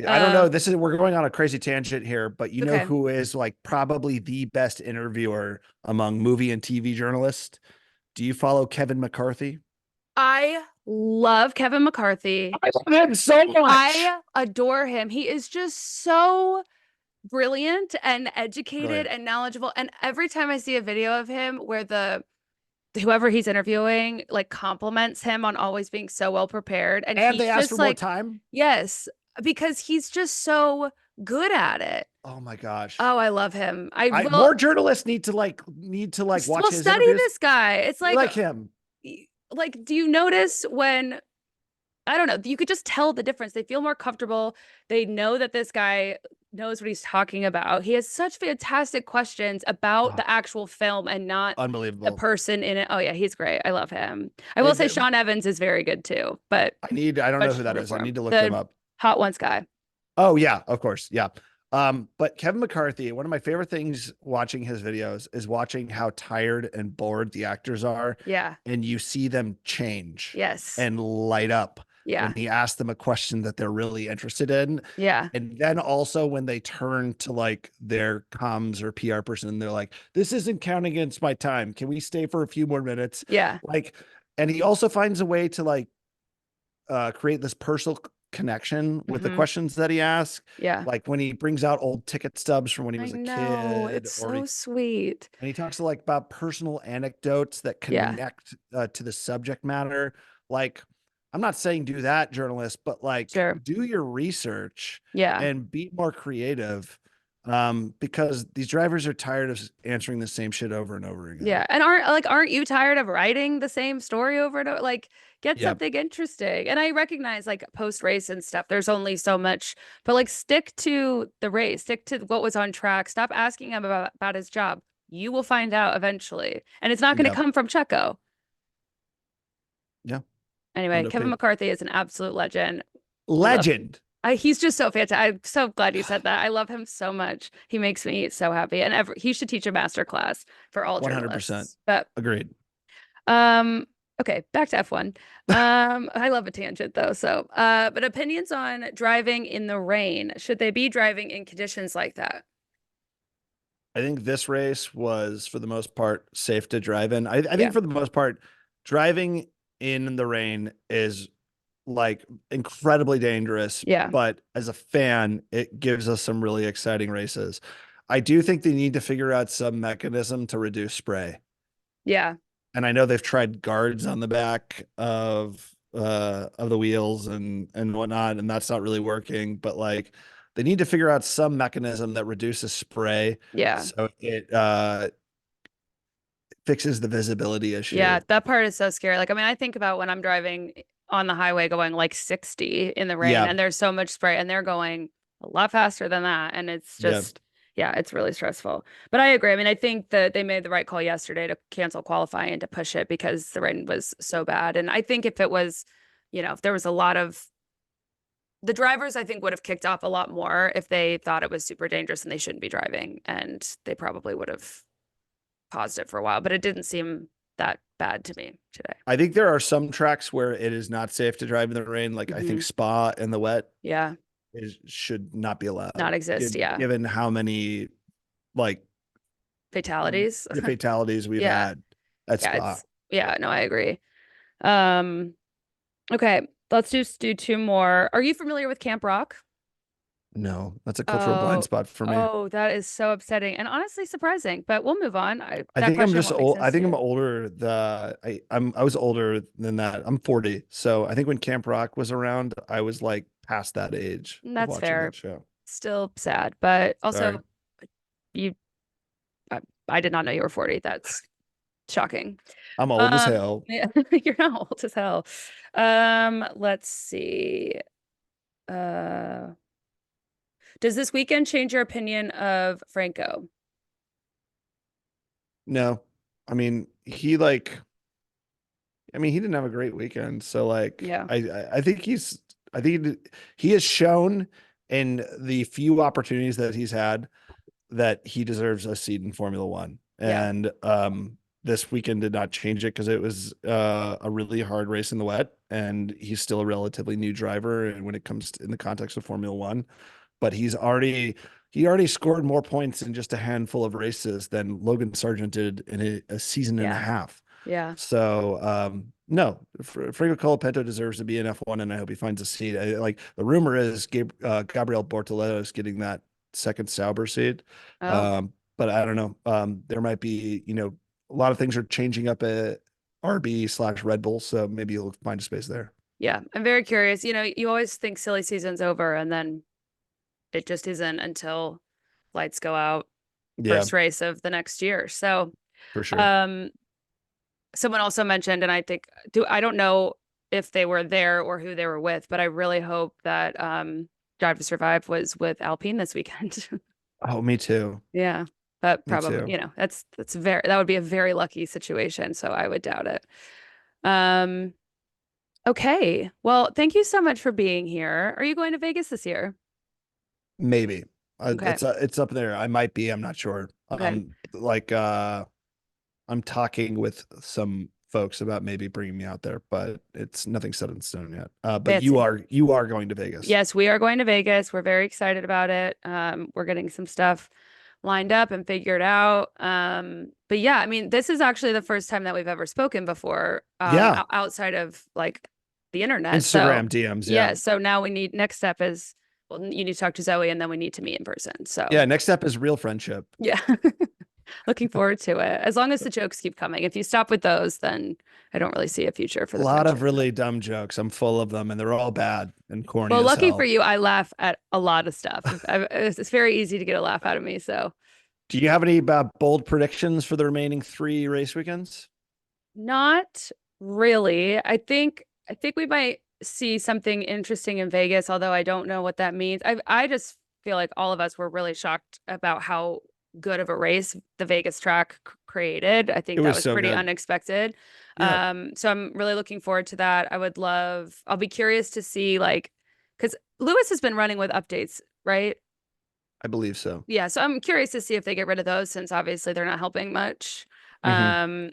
I don't know. Um, We're going on a crazy tangent here, but you it's know okay. who is like probably the best interviewer among movie and TV journalists? Do you follow Kevin McCarthy? I love Kevin McCarthy. I love him so much. I adore him. He is just so brilliant and educated Brilliant. and knowledgeable. And every time I see a video of him where the whoever he's interviewing like compliments him on always being so well prepared, and And they he's asked for just more like, time. yes, because he's just so good at it. Oh my gosh. Oh, I love him. I I will more journalists need to watch Well, his study interviews. this guy. It's Be like him. like, do you notice when I don't know, you could just tell the difference. They feel more comfortable. They know that this guy knows what he's talking about. He has such fantastic questions about Ah, the actual film and not the unbelievable. person in it. Oh yeah, he's great. I love him. I will say Sean Evans is very good too, but I don't know who much that root is. I for him. need to look him The up. Hot Ones guy. Oh yeah, of course. Yeah. But Kevin McCarthy, one of my favorite things watching his videos is watching how tired and bored the actors are, Yeah. and you see them change Yes. and light up when Yeah. he asks them a question that they're really interested in. Yeah. And then also when they turn to like their comms or PR person, they're like, "This isn't counting against my time. Can we stay for a few more minutes?" Yeah. Like, and he also finds a way to like create this personal connection with the Hmm. questions that he asks. Yeah. Like when he brings out old ticket stubs from when he I was a know. kid, It's so sweet. and he talks to like about personal anecdotes that Yeah. connect to the subject matter. Like, I'm not saying do that, journalist, but like Sure. do your research Yeah. and be more creative. Because these drivers are tired of answering the same shit over and over again. Yeah. And aren't you tired of writing the same story over and over? Like get Yep. something interesting. And I recognize like post race and stuff, there's only so much, but like stick to the race, stick to what was on track. Stop asking him about his job. You will find out eventually. And it's not going to Yep. come from Checo. Yeah. Anyway, Kevin Underpaid. McCarthy is an absolute legend. Love Legend. he's just so fantastic. I'm so glad you said that. I love him so much. He makes me so happy. And he should teach a master class for all 100%. journalists. But Agreed. Um, okay, back to F1. I love a tangent though. So, but opinions on driving in the rain. Should they be driving in conditions like that? I think this race was, for the most part, safe to drive in. I think Yeah. for the most part, driving in the rain is like incredibly dangerous. Yeah. But as a fan, it gives us some really exciting races. I do think they need to figure out some mechanism to reduce spray. Yeah. And I know they've tried guards on the back of the wheels and whatnot, and that's not really working. But like they need to figure out some mechanism that reduces spray Yeah. so it fixes the visibility Yeah. issue. That part is so scary. Like, I mean, I think about when I'm driving on the highway going like 60 in the rain Yeah, and there's so much spray and they're going a lot faster than that. And it's yeah. just, Yeah, it's really stressful. But I agree. I mean, I think that they made the right call yesterday to cancel qualifying and to push it because the rain was so bad. And I think if it was, if there was a lot of the drivers, I think would have kicked off a lot more if they thought it was super dangerous and they shouldn't be driving. And they probably would have paused it for a while, but it didn't seem that bad to me today. I think there are some tracks where it is not safe to drive in the rain. Like I think Hmm. Spa in the wet Yeah, should not be allowed, not exist. Yeah. given how many like Fatalities. fatalities we've Yeah. had at Yeah, Spa. yeah, no, I agree. Um, okay, let's just do two more. Are you familiar with Camp Rock? No, that's a cultural blind Oh, spot for me. oh, that is so upsetting and honestly surprising, but we'll move on. I That think I'm question just won't make old. I sense to think I'm you. older. I was older than that. I'm 40. So I think when Camp Rock was around, I was like past that age of That's watching fair. that show. Still sad, but Sorry. also you, I did not know you were 40. That's shocking. I'm old as hell. Yeah, you're not old as hell. Let's see. Uh, does this weekend change your opinion of Franco? No. I mean, he didn't have a great weekend. So like Yeah, I think he has shown in the few opportunities that he's had that he deserves a seat in Formula One. yeah, And this weekend did not change it because it was a really hard race in the wet, and he's still a relatively new driver. And when it comes to, in the context of Formula One, but he already scored more points in just a handful of races than Logan Sargent did in a season and a yeah, half. yeah, So no, Franco Colapinto deserves to be in F1, and I hope he finds a seat. Like the rumor is Gabriel Bortoleto is getting that second Sauber seat. oh, But I don't know. There might be, a lot of things are changing up at RB/Red Bull, so maybe you'll find a space there. yeah. I'm very curious. You always think silly season's over, and then it just isn't until lights go out Yeah, first race of the next year. So, for sure. um, someone also mentioned, and I don't know if they were there or who they were with, but I really hope that Drive to Survive was with Alpine this weekend. Oh, me too. Yeah. But Me probably, too. that would be a very lucky situation, so I would doubt it. Um, okay. Well, thank you so much for being here. Are you going to Vegas this year? Maybe. Okay. It's up there. I might be. I'm not sure. Okay. I'm talking with some folks about maybe bringing me out there, but it's nothing set in stone yet. But Fancy. you are going to Vegas. Yes, we are going to Vegas. We're very excited about it. We're getting some stuff lined up and figured out. But yeah, I mean, this is actually the first time that we've ever spoken before, Yeah. outside of like the internet. So Instagram DMs. Yeah. yeah, so now next step is, well, you need to talk to Zoe and then we need to meet in person. So Yeah. Next step is real friendship. yeah, looking forward to it. As long as the jokes keep coming. If you stop with those, then I don't really see a future for A the lot of friendship. really dumb jokes. I'm full of them, and they're all bad and corny Well, as lucky for hell. you, I laugh at a lot of stuff. It's very easy to get a laugh out of me. So Do you have any bold predictions for the remaining 3 race weekends? not really. I think we might see something interesting in Vegas, although I don't know what that means. I just feel like all of us were really shocked about how good of a race the Vegas track created. I It think that was was so pretty good. unexpected. Yeah, So I'm really looking forward to that. I'll be curious to see like because Lewis has been running with updates, right? I believe so. Yeah, so I'm curious to see if they get rid of those since obviously they're not helping much. Hmm. Um,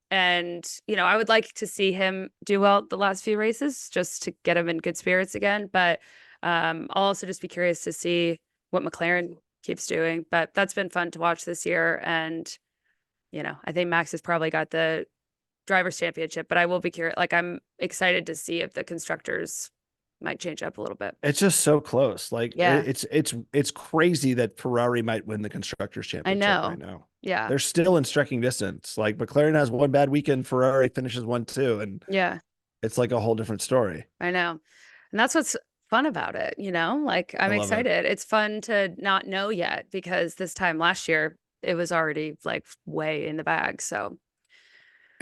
and I would like to see him do well the last few races just to get him in good spirits again. But I'll also just be curious to see what McLaren keeps doing. But that's been fun to watch this year. And, I think Max has probably got the drivers' championship, but I will be curious. Like, I'm excited to see if the constructors might change up a little bit. It's just so close. Like Yeah, it's crazy that Ferrari might win the constructors I championship right know. now. Yeah, They're still in striking distance. Like McLaren has one bad weekend, Ferrari finishes one too, and yeah. it's like a whole different story. I know. And that's what's fun about it, Like I I'm love it. excited. It's fun to not know yet because this time last year it was already like way in the bag. So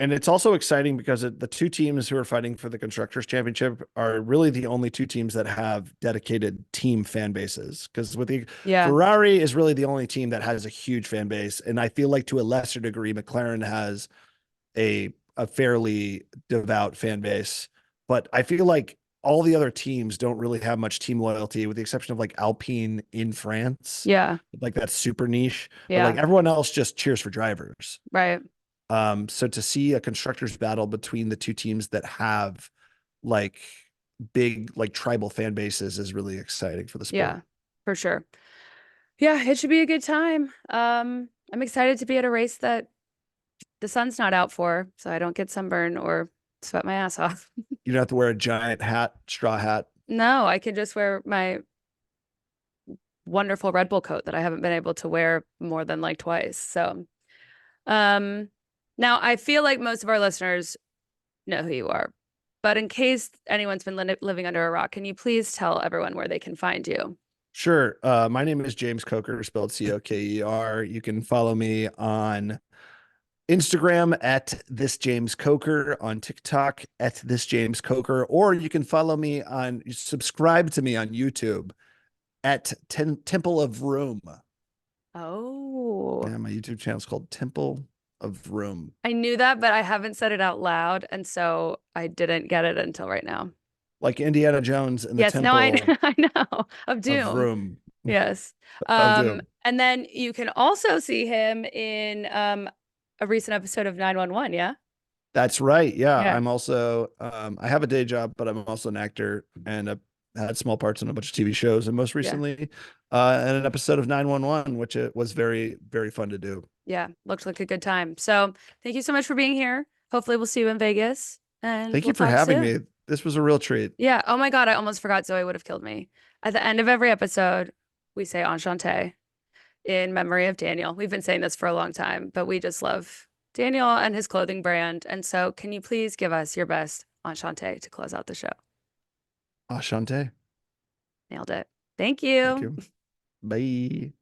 And it's also exciting because the two teams who are fighting for the Constructors' Championship are really the only two teams that have dedicated team fan bases. Because with the Yeah. Ferrari is really the only team that has a huge fan base, and I feel like to a lesser degree, McLaren has a fairly devout fan base. But I feel like all the other teams don't really have much team loyalty, with the exception of like Alpine in France, Yeah. like that's super niche. But Yeah. like everyone else just cheers for drivers. Right. So to see a constructors battle between the two teams that have like big like tribal fan bases is really exciting for the sport. Yeah, for sure. Yeah, it should be a good time. I'm excited to be at a race that the sun's not out for, so I don't get sunburn or sweat my ass off. You don't have to wear a giant hat, straw hat. No, I can just wear my wonderful Red Bull coat that I haven't been able to wear more than like twice. So, um, now I feel like most of our listeners know who you are, but in case anyone's been living under a rock, can you please tell everyone where they can find you? Sure. My name is James Coker, spelled Coker. You can follow me on Instagram at this James Coker, on TikTok at this James Coker, or you can follow me on subscribe to me on YouTube at Temple of Room. Oh, Yeah, my YouTube channel is called Temple of Room. I knew that, but I haven't said it out loud, and so I didn't get it until right now. Like Indiana Jones and the Yes, no, Temple I know of of Doom. Room Yes. of Doom. And then you can also see him in a recent episode of 911, yeah? That's right. Yeah, Yeah. I'm also I have a day job, but I'm also an actor, and I've had small parts in a bunch of TV shows, and most Yeah. recently in an episode of 911, which it was very, very fun to do. Yeah. Looked like a good time. So thank you so much for being here. Hopefully we'll see you in Vegas and Thank we'll you for talk having me. soon. This was a real treat. Yeah. Oh my God, I almost forgot Zoe would have killed me. At the end of every episode, we say Enchanté in memory of Daniel. We've been saying this for a long time, but we just love Daniel and his clothing brand. And so can you please give us your best Enchanté to close out the show? Ashante. Nailed it. Thank Thank you. you. Bye.